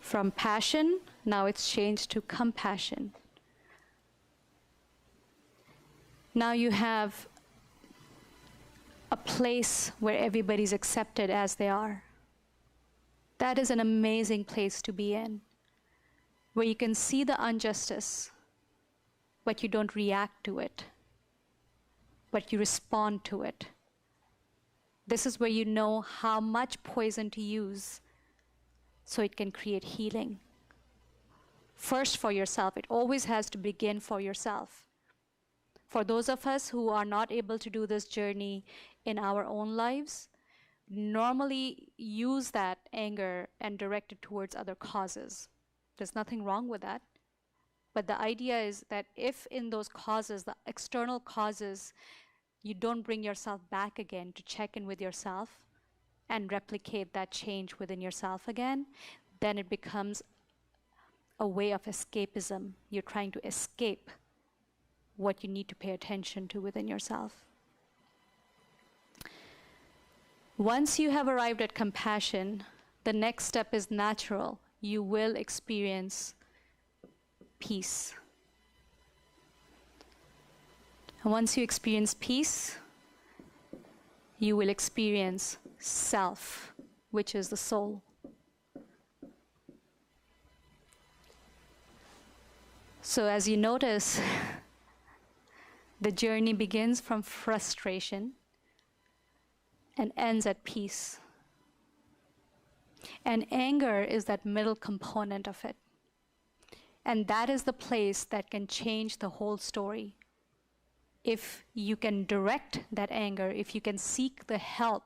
From passion, now it's changed to compassion. Now you have a place where everybody's accepted as they are. That is an amazing place to be in, where you can see the injustice, but you don't react to it, but you respond to it. This is where you know how much poison to use so it can create healing. First for yourself. It always has to begin for yourself. For those of us who are not able to do this journey in our own lives, normally use that anger and direct it towards other causes. There's nothing wrong with that. But the idea is that if in those causes, the external causes, you don't bring yourself back again to check in with yourself and replicate that change within yourself again, then it becomes a way of escapism. You're trying to escape what you need to pay attention to within yourself. Once you have arrived at compassion, the next step is natural. You will experience peace. And once you experience peace, you will experience self, which is the soul. So as you notice, the journey begins from frustration and ends at peace. And anger is that middle component of it. And that is the place that can change the whole story. If you can direct that anger, if you can seek the help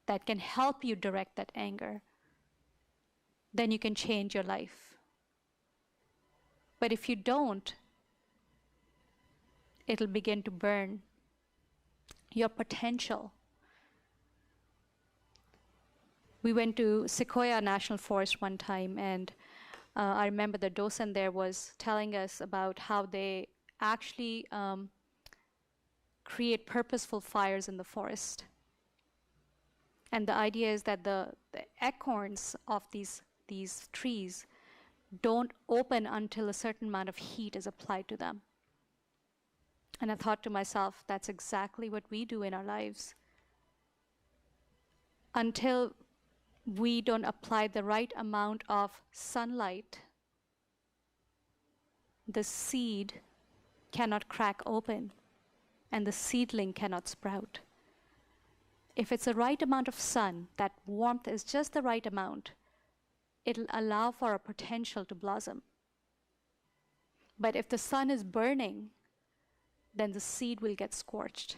that can help you direct that anger, then you can change your life. But if you don't, it'll begin to burn your potential. We went to Sequoia National Forest one time, and I remember the docent there was telling us about how they actually create purposeful fires in the forest. And the idea is that the acorns of these trees don't open until a certain amount of heat is applied to them. And I thought to myself, that's exactly what we do in our lives. Until we don't apply the right amount of sunlight, the seed cannot crack open and the seedling cannot sprout. If it's the right amount of sun, that warmth is just the right amount, it'll allow for a potential to blossom. But if the sun is burning, then the seed will get scorched.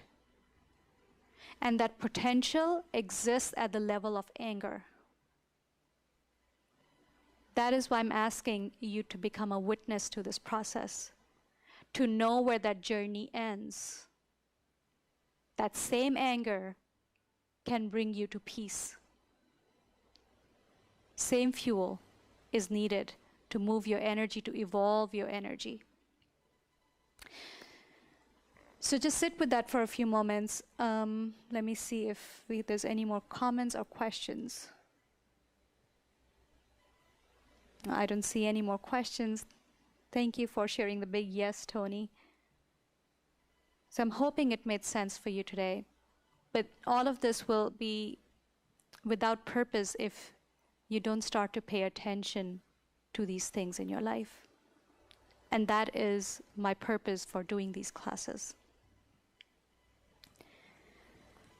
And that potential exists at the level of anger. That is why I'm asking you to become a witness to this process, to know where that journey ends. That same anger can bring you to peace. Same fuel is needed to move your energy, to evolve your energy. So just sit with that for a few moments. Let me see if there's any more comments or questions. I don't see any more questions. Thank you for sharing the big yes, Tony. So I'm hoping it made sense for you today. But all of this will be without purpose if you don't start to pay attention to these things in your life. And that is my purpose for doing these classes.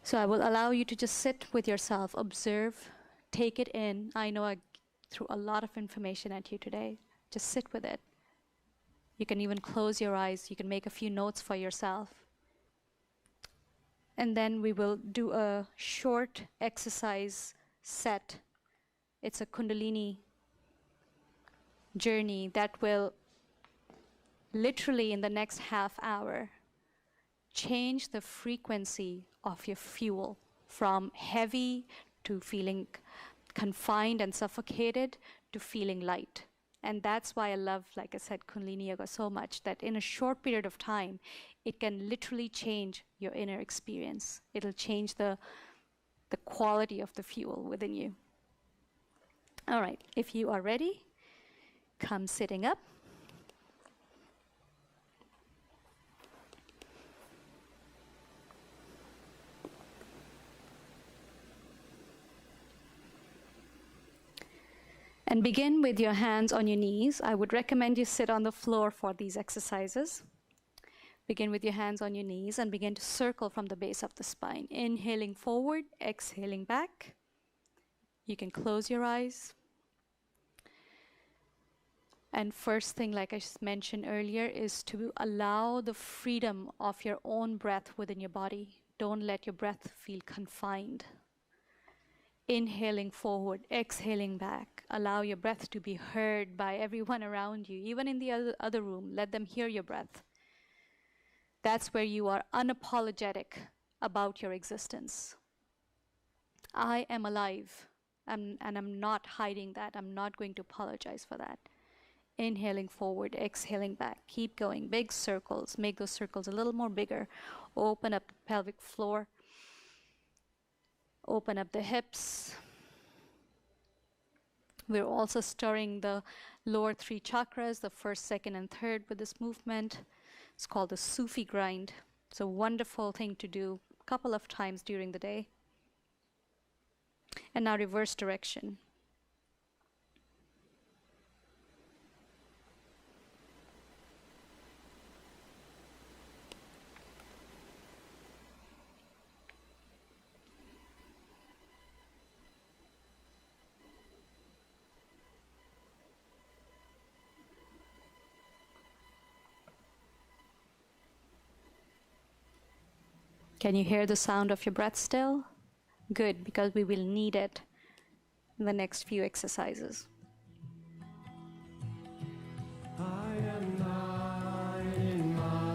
So I will allow you to just sit with yourself, observe, take it in. I know I threw a lot of information at you today. Just sit with it. You can even close your eyes. You can make a few notes for yourself. And then we will do a short exercise set. It's a Kundalini journey that will literally in the next half hour change the frequency of your fuel from heavy to feeling confined and suffocated to feeling light. And that's why I love, like I said, Kundalini Yoga so much, that in a short period of time, it can literally change your inner experience. It'll change the quality of the fuel within you. All right, if you are ready, come sitting up. And begin with your hands on your knees. I would recommend you sit on the floor for these exercises. Begin with your hands on your knees and begin to circle from the base of the spine. Inhaling forward, exhaling back. You can close your eyes. And first thing, like I just mentioned earlier, is to allow the freedom of your own breath within your body. Don't let your breath feel confined. Inhaling forward, exhaling back. Allow your breath to be heard by everyone around you, even in the other room. Let them hear your breath. That's where you are unapologetic about your existence. I am alive, and I'm not hiding that. I'm not going to apologize for that. Inhaling forward, exhaling back. Keep going. Big circles. Make those circles a little more bigger. Open up the pelvic floor. Open up the hips. We're also stirring the lower 3 chakras, the first, second, and third with this movement. It's called the Sufi grind. It's a wonderful thing to do a couple of times during the day. And now reverse direction. Can you hear the sound of your breath still? Good, because we will need it in the next few exercises.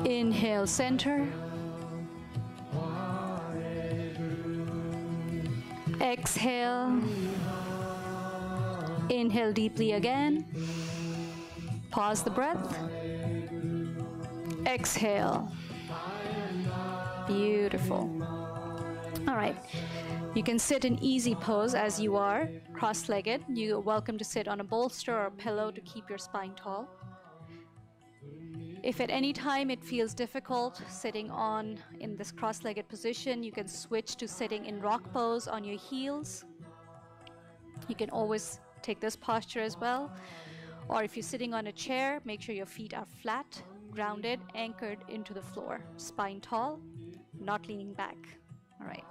Inhale, center. Exhale. Inhale deeply again. Pause the breath. Exhale. Beautiful. All right. You can sit in easy pose as you are, cross-legged. You're welcome to sit on a bolster or a pillow to keep your spine tall. If at any time it feels difficult sitting in this cross-legged position, you can switch to sitting in rock pose on your heels. You can always take this posture as well. Or if you're sitting on a chair, make sure your feet are flat, grounded, anchored into the floor. Spine tall, not leaning back. All right.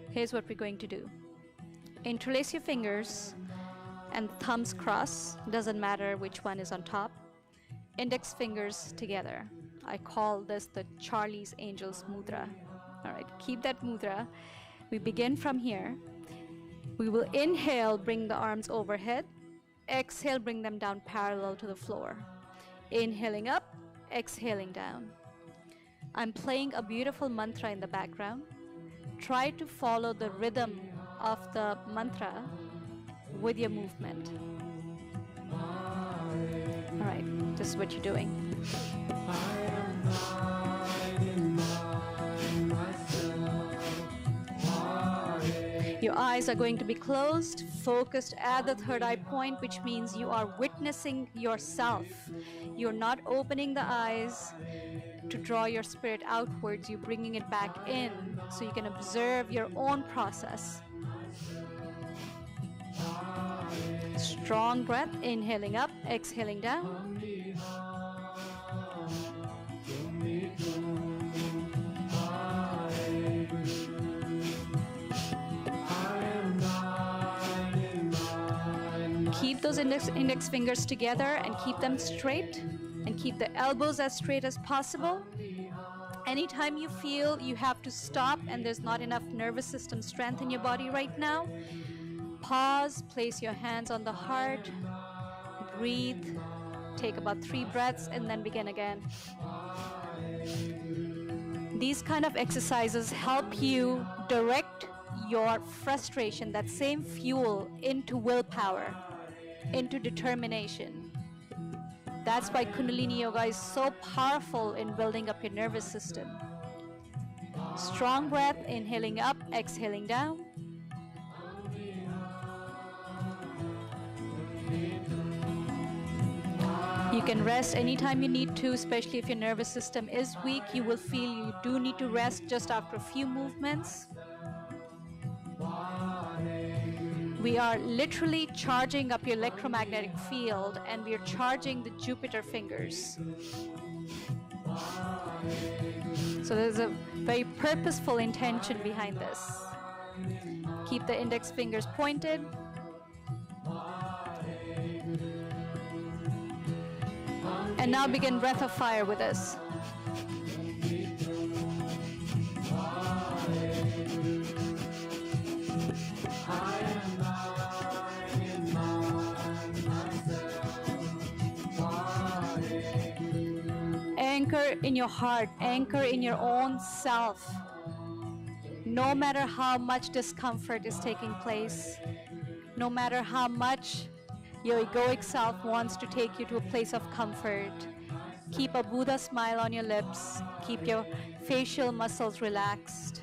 Here's what we're going to do. Interlace your fingers and thumbs cross. Doesn't matter which one is on top. Index fingers together. I call this the Charlie's Angels mudra. All right, keep that mudra. We begin from here. We will inhale, bring the arms overhead. Exhale, bring them down parallel to the floor. Inhaling up, exhaling down. I'm playing a beautiful mantra in the background. Try to follow the rhythm of the mantra with your movement. All right, this is what you're doing. Your eyes are going to be closed, focused at the third eye point, which means you are witnessing yourself. You're not opening the eyes to draw your spirit outwards. You're bringing it back in so you can observe your own process. Strong breath, inhaling up, exhaling down. Keep those index fingers together and keep them straight, and keep the elbows as straight as possible. Anytime you feel you have to stop and there's not enough nervous system strength in your body right now, pause, place your hands on the heart, breathe, take about 3 breaths, and then begin again. These kind of exercises help you direct your frustration, that same fuel, into willpower, into determination. That's why Kundalini Yoga is so powerful in building up your nervous system. Strong breath, inhaling up, exhaling down. You can rest anytime you need to, especially if your nervous system is weak. You will feel you do need to rest just after a few movements. We are literally charging up your electromagnetic field, and we are charging the Jupiter fingers. So there's a very purposeful intention behind this. Keep the index fingers pointed. And now begin breath of fire with us. I Anchor in your heart, anchor in your own self. No matter how much discomfort is taking place, no matter how much your egoic self wants to take you to a place of comfort, keep a Buddha smile on your lips, keep your facial muscles relaxed.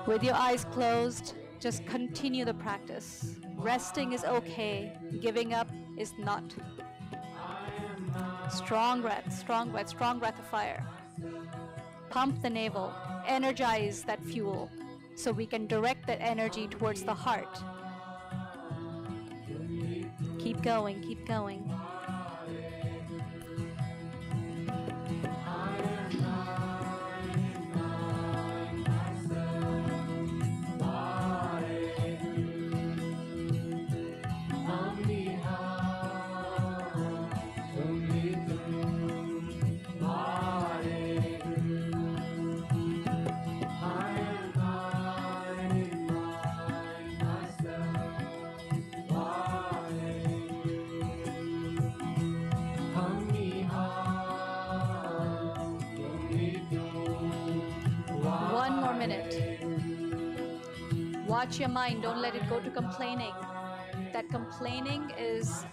With your eyes closed, just continue the practice. Resting is okay, giving up is not. Strong breath, strong breath, strong breath of fire. Pump the navel, energize that fuel so we can direct that energy towards the heart. Keep going, keep going. One more minute. Watch your mind, don't let it go to complaining. That complaining is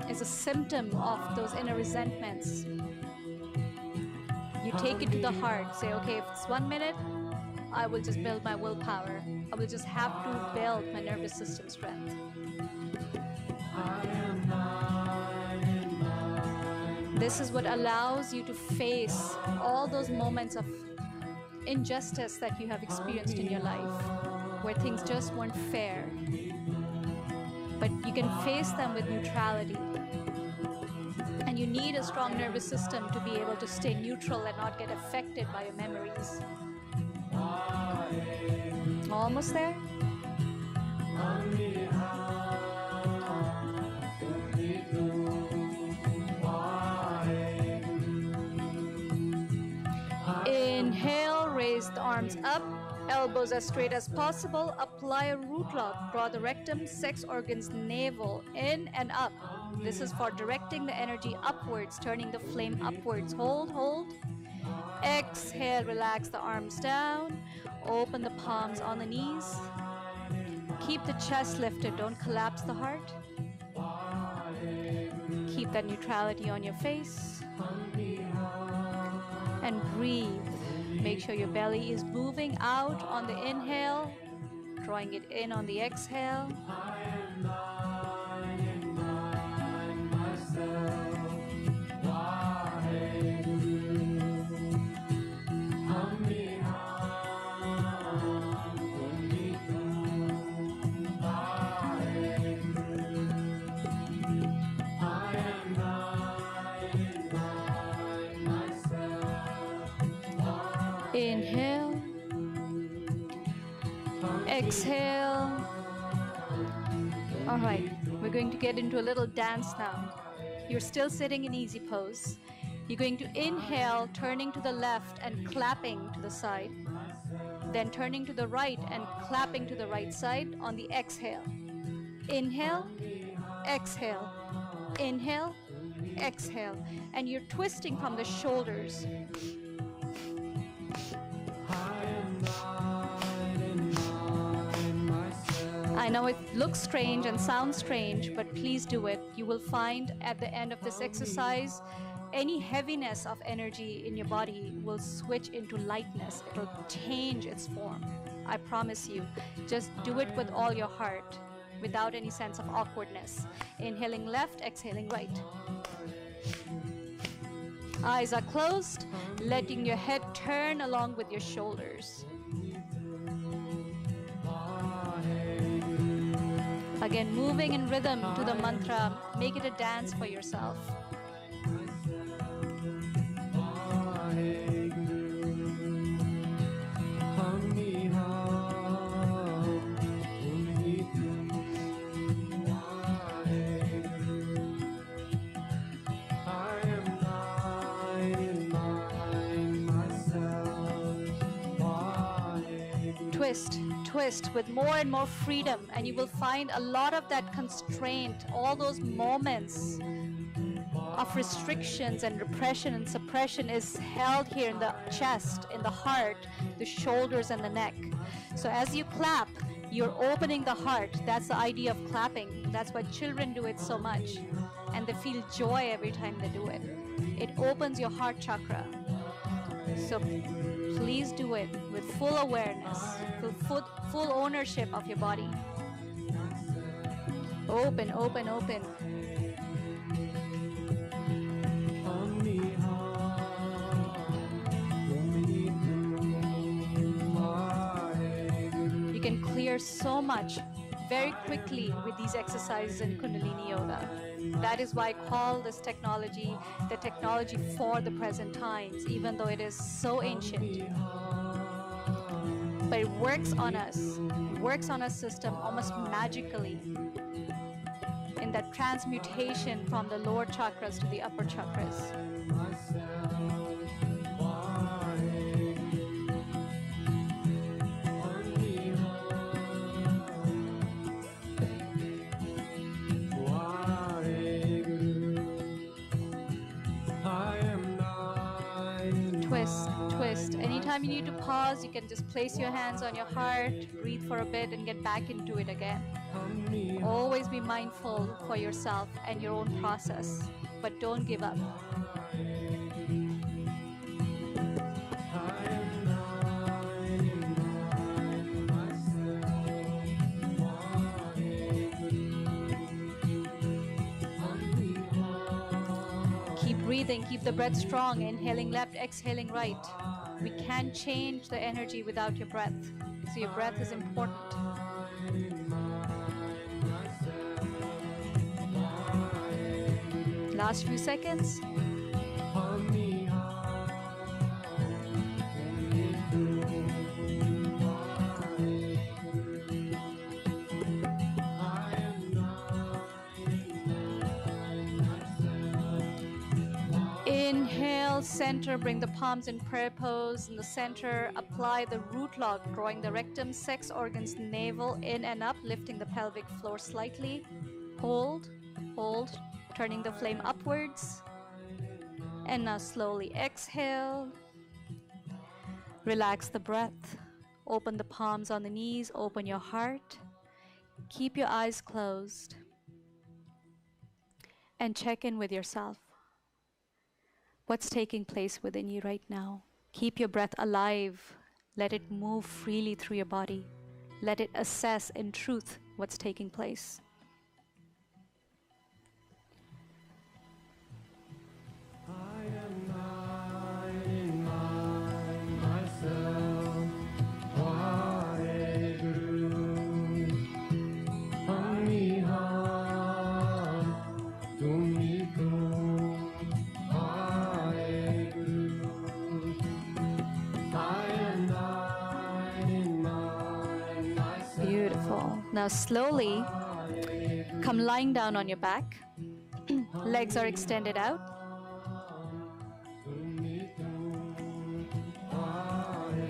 a symptom of those inner resentments. You take it to the heart, say, okay, if it's 1 minute, I will just build my willpower. I will just have to build my nervous system strength. This is what allows you to face all those moments of injustice that you have experienced in your life, where things just weren't fair. But you can face them with neutrality. And you need a strong nervous system to be able to stay neutral and not get affected by your memories. Almost there? Inhale, raise the arms up, elbows as straight as possible. Apply a root lock, draw the rectum, sex organs, navel, in and up. This is for directing the energy upwards, turning the flame upwards. Hold, hold. Exhale, relax the arms down. Open the palms on the knees. Keep the chest lifted, don't collapse the heart. Keep that neutrality on your face. And breathe. Make sure your belly is moving out on the inhale, drawing it in on the exhale. Inhale, exhale. All right, we're going to get into a little dance now. You're still sitting in easy pose. You're going to inhale, turning to the left and clapping to the side. Then turning to the right and clapping to the right side on the exhale. Inhale, exhale, inhale, exhale. And you're twisting from the shoulders. I know it looks strange and sounds strange, but please do it. You will find at the end of this exercise, any heaviness of energy in your body will switch into lightness. It'll change its form. I promise you. Just do it with all your heart, without any sense of awkwardness. Inhaling left, exhaling right. Eyes are closed, letting your head turn along with your shoulders. Again, moving in rhythm to the mantra. Make it a dance for yourself. Twist, twist with more and more freedom, and you will find a lot of that constraint, all those moments of restrictions and repression and suppression is held here in the chest, in the heart, the shoulders, and the neck. So as you clap, you're opening the heart. That's the idea of clapping. That's why children do it so much. And they feel joy every time they do it. It opens your heart chakra. So please do it with full awareness, full ownership of your body. Open, open, open. You can clear so much very quickly with these exercises in Kundalini Yoga. That is why I call this technology the technology for the present times, even though it is so ancient. But it works on us, system almost magically in that transmutation from the lower chakras to the upper chakras. Twist. Anytime you need to pause, you can just place your hands on your heart, breathe for a bit, and get back into it again. Always be mindful for yourself and your own process, but don't give up. Keep breathing, keep the breath strong, inhaling left, exhaling right. We can't change the energy without your breath. So your breath is important. Last few seconds. Inhale, center, bring the palms in prayer pose. In the center, apply the root lock, drawing the rectum, sex organs, navel in and up, lifting the pelvic floor slightly. Hold, turning the flame upwards. And now slowly exhale. Relax the breath. Open the palms on the knees, open your heart. Keep your eyes closed. And check in with yourself. What's taking place within you right now? Keep your breath alive. Let it move freely through your body. Let it assess in truth what's taking place. Beautiful. Now slowly come lying down on your back. Legs are extended out.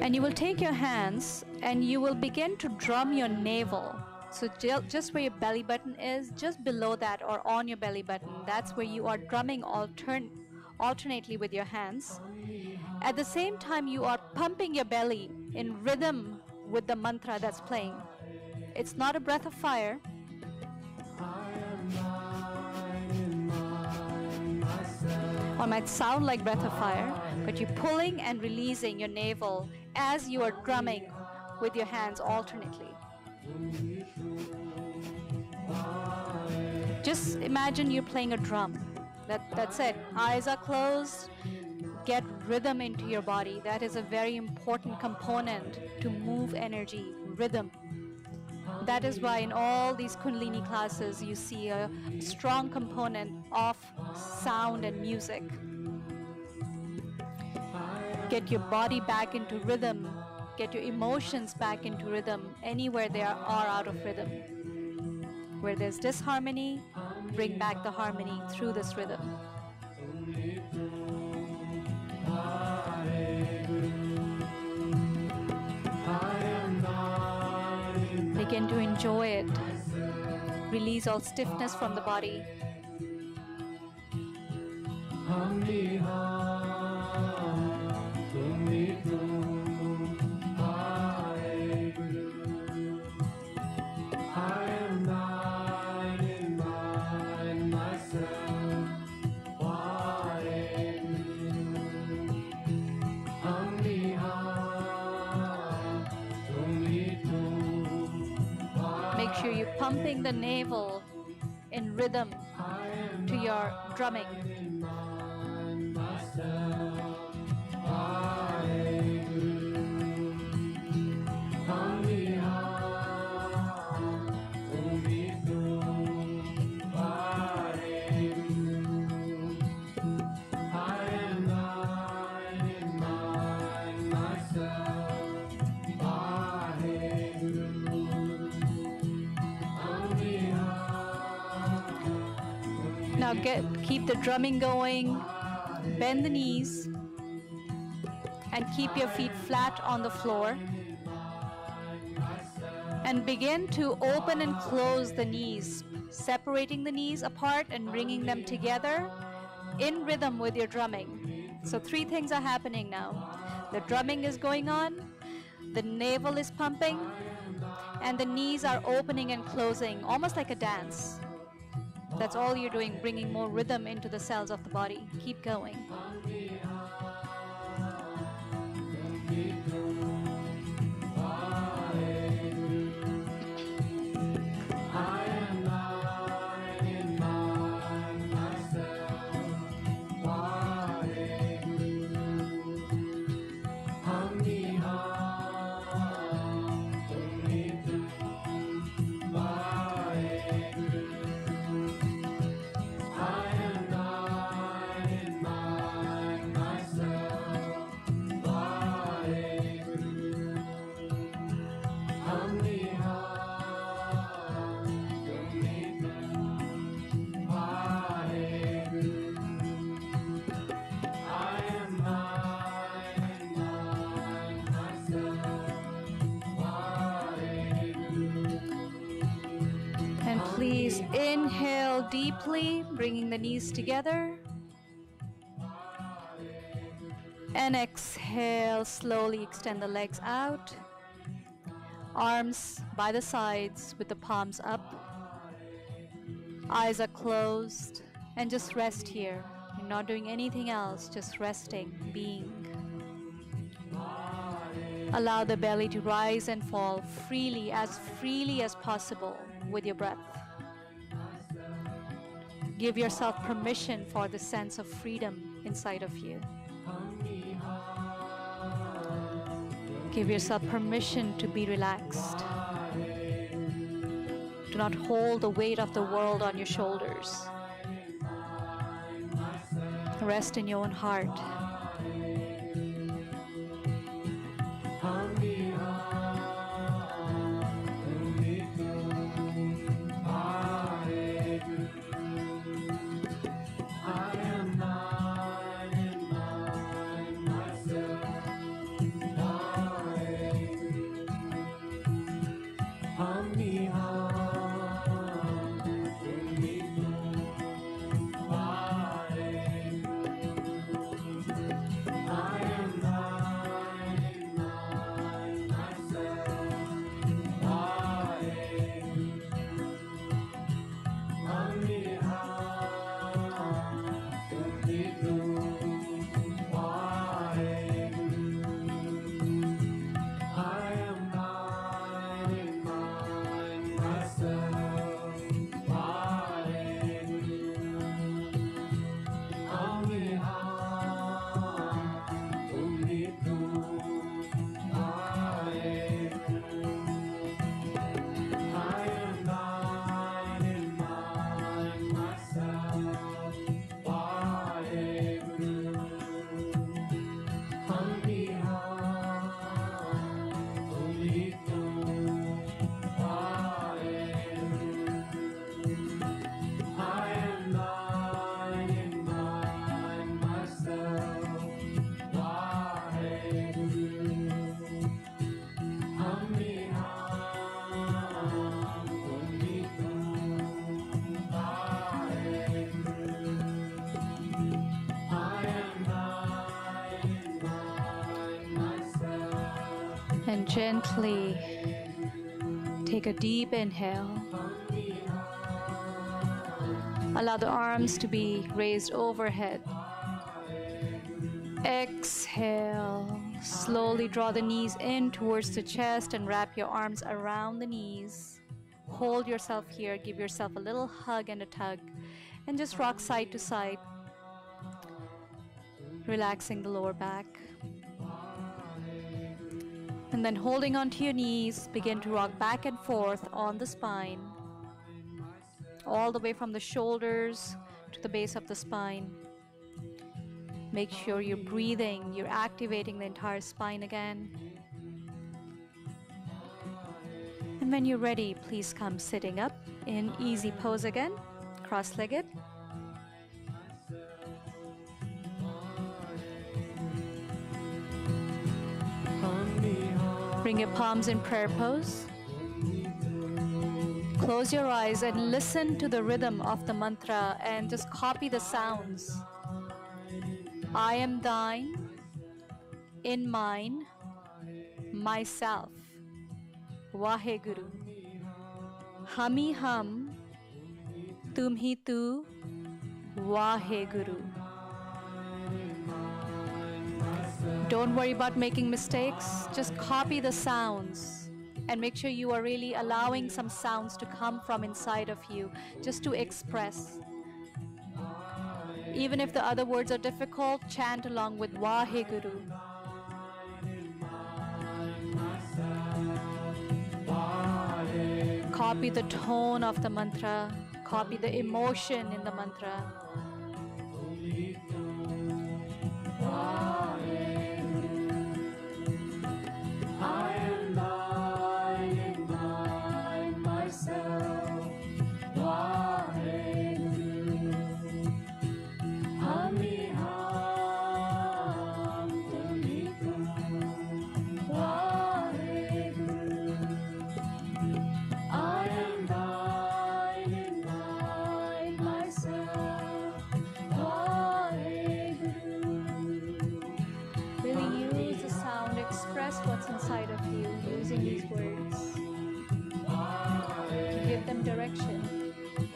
And you will take your hands and you will begin to drum your navel. So just where your belly button is, just below that or on your belly button, that's where you are drumming alternately with your hands. At the same time, you are pumping your belly in rhythm with the mantra that's playing. It's not a breath of fire. Or might sound like breath of fire, but you're pulling and releasing your navel as you are drumming with your hands alternately. Just imagine you're playing a drum. That's it. Eyes are closed. Get rhythm into your body. That is a very important component to move energy, rhythm. That is why in all these Kundalini classes you see a strong component of sound and music. Get your body back into rhythm. Get your emotions back into rhythm anywhere they are out of rhythm. Where there's disharmony, bring back the harmony through this rhythm. Begin to enjoy it. Release all stiffness from the body. Make sure you're pumping the navel in rhythm to your drumming. Now keep the drumming going, bend the knees, and keep your feet flat on the floor. And begin to open and close the knees, separating the knees apart and bringing them together in rhythm with your drumming. So 3 things are happening now. The drumming is going on, the navel is pumping, and the knees are opening and closing, almost like a dance. That's all you're doing, bringing more rhythm into the cells of the body. Keep going. And please inhale deeply, bringing the knees together. And exhale, slowly extend the legs out. Arms by the sides with the palms up. Eyes are closed. And just rest here. You're not doing anything else, just resting, being. Allow the belly to rise and fall freely as possible with your breath. Give yourself permission for the sense of freedom inside of you. Give yourself permission to be relaxed. Do not hold the weight of the world on your shoulders. Rest in your own heart. And gently take a deep inhale. Allow the arms to be raised overhead. Exhale. Slowly draw the knees in towards the chest and wrap your arms around the knees. Hold yourself here. Give yourself a little hug and a tug. And just rock side to side, relaxing the lower back. And then holding onto your knees, begin to rock back and forth on the spine, all the way from the shoulders to the base of the spine. Make sure you're breathing, you're activating the entire spine again. And when you're ready, please come sitting up in easy pose again, cross-legged. Bring your palms in prayer pose. Close your eyes and listen to the rhythm of the mantra and just copy the sounds. I am thine, in mine, myself. Vaheguru. Hami hum, tum hi tu, Vaheguru. Don't worry about making mistakes. Just copy the sounds and make sure you are really allowing some sounds to come from inside of you just to express. Even if the other words are difficult, chant along with Vaheguru. Copy the tone of the mantra. Copy the emotion in the mantra. I am thine and thine myself. Vaheguru. Hami hum tumi tum. Vaheguru. I am thine and thine myself. Vaheguru. Really use the sound, express what's inside of you using these words. Give them direction,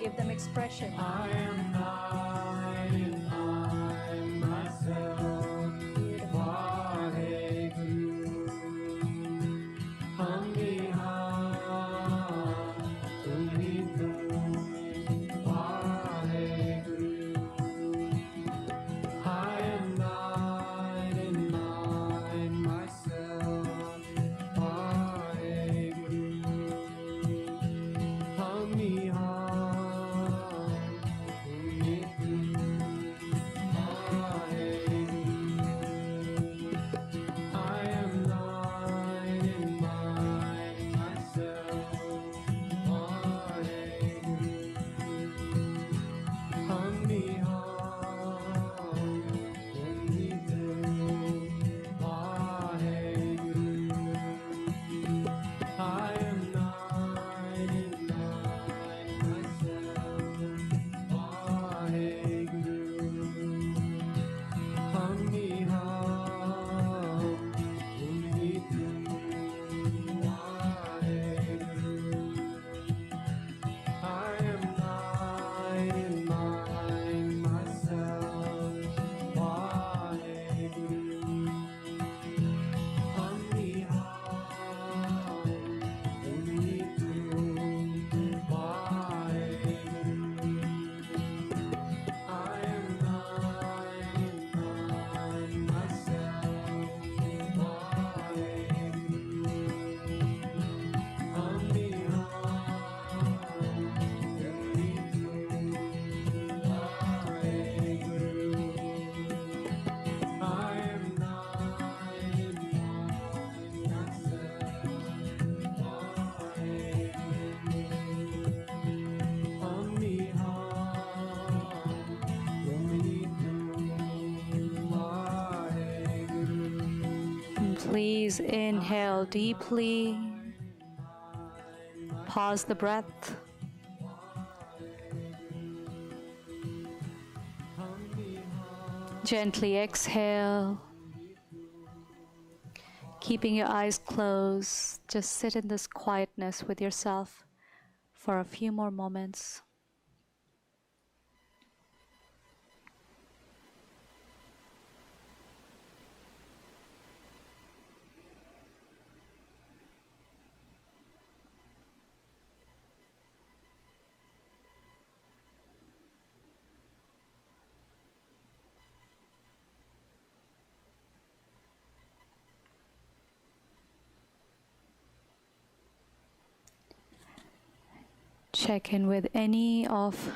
give them expression. I am thine and thine myself. Vaheguru. Hami hum tumi tum. Vaheguru. I am thine and thine myself. Vaheguru. Hami hum tumi tum. Vaheguru. I am thine and mine myself. Vaheguru. Hami hum tumi tum. Vaheguru. I am thine and mine myself. Vaheguru. Hami hum tumi tum. Vaheguru. I am thine and mine myself. Vaheguru. Hami hum tumi tum. Vaheguru. I am thine and mine myself. Vaheguru. Hami And please inhale deeply. Pause the breath. Gently exhale. Keeping your eyes closed, just sit in this quietness with yourself for a few more moments. Check in with any of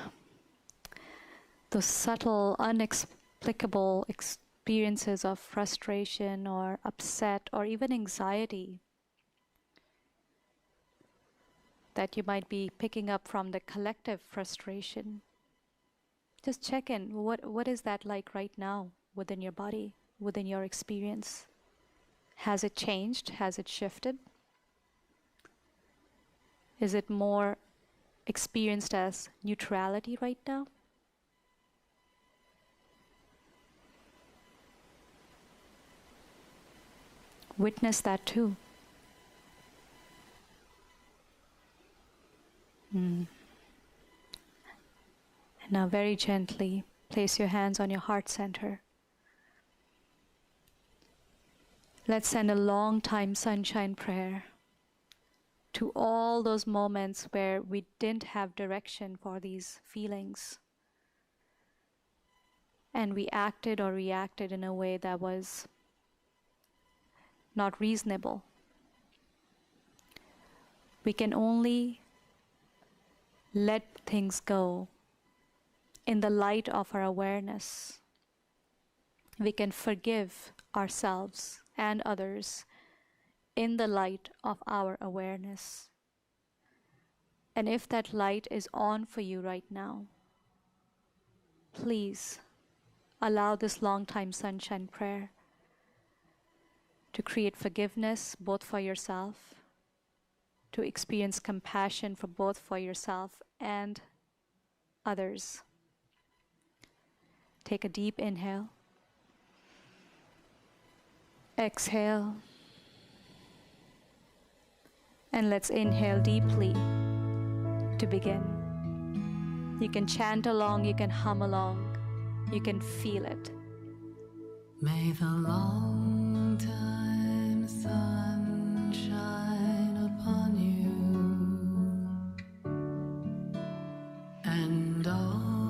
the subtle, inexplicable experiences of frustration or upset or even anxiety that you might be picking up from the collective frustration. Just check in. What is that like right now within your body, within your experience? Has it changed? Has it shifted? Is it more experienced as neutrality right now? Witness that too. And now very gently place your hands on your heart center. Let's send a long time sunshine prayer to all those moments where we didn't have direction for these feelings. And we acted or reacted in a way that was not reasonable. We can only let things go in the light of our awareness. We can forgive ourselves and others in the light of our awareness. And if that light is on for you right now, please allow this long time sunshine prayer to create forgiveness both for yourself, to experience compassion for both for yourself and others. Take a deep inhale. Exhale. And let's inhale deeply to begin. You can chant along, you can hum along, you can feel it. May the long time sun shine upon you and all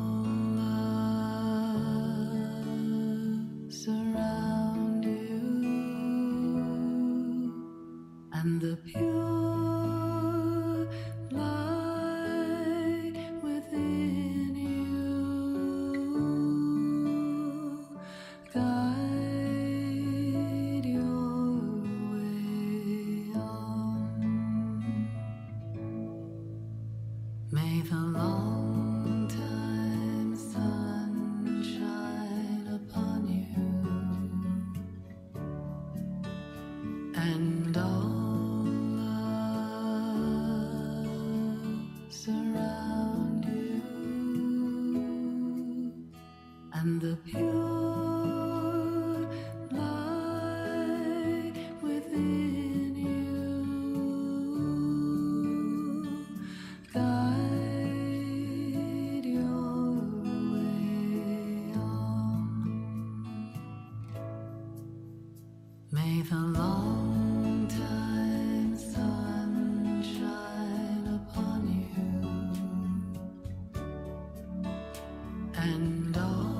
loves around you, and the pure light within you guide your way on. May the long time sun shine upon you and all loves around you, and the pure light within you guide your way on. May the long time sun shine upon you and all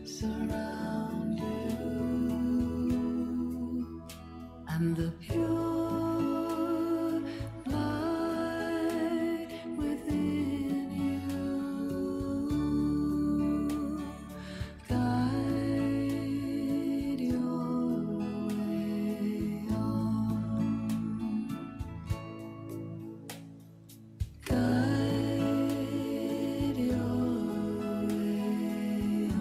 loves around you, and the pure light within you guide your way on. Guide your way on.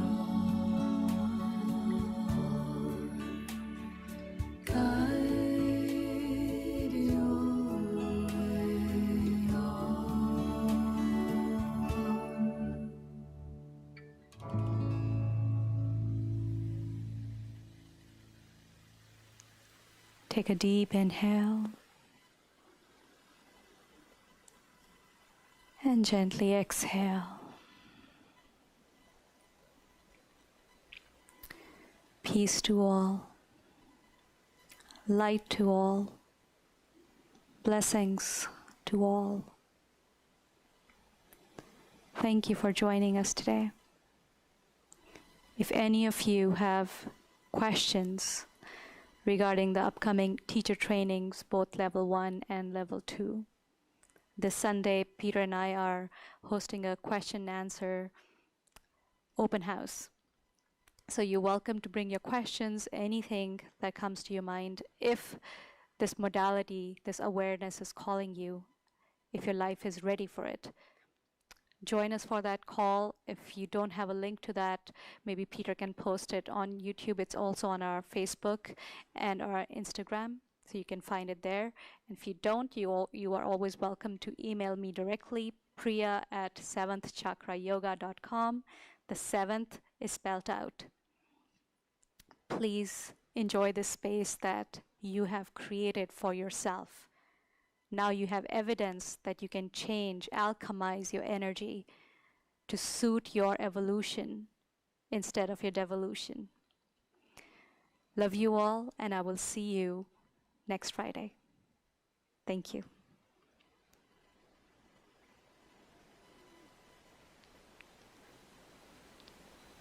Guide Take a deep inhale and gently exhale. Peace to all, light to all, blessings to all. Thank you for joining us today. If any of you have questions regarding the upcoming teacher trainings, both level 1 and level 2, this Sunday, Peter and I are hosting a question and answer open house. So you're welcome to bring your questions, anything that comes to your mind. If this modality, this awareness is calling you, if your life is ready for it, join us for that call. If you don't have a link to that, maybe Peter can post it on YouTube. It's also on our Facebook and our Instagram, so you can find it there. And if you don't, you are always welcome to email me directly, Priya at 7thchakrayoga.com. The 7th is spelled out. Please enjoy the space that you have created for yourself. Now you have evidence that you can change, alchemize your energy to suit your evolution instead of your devolution. Love you all, and I will see you next Friday. Thank you.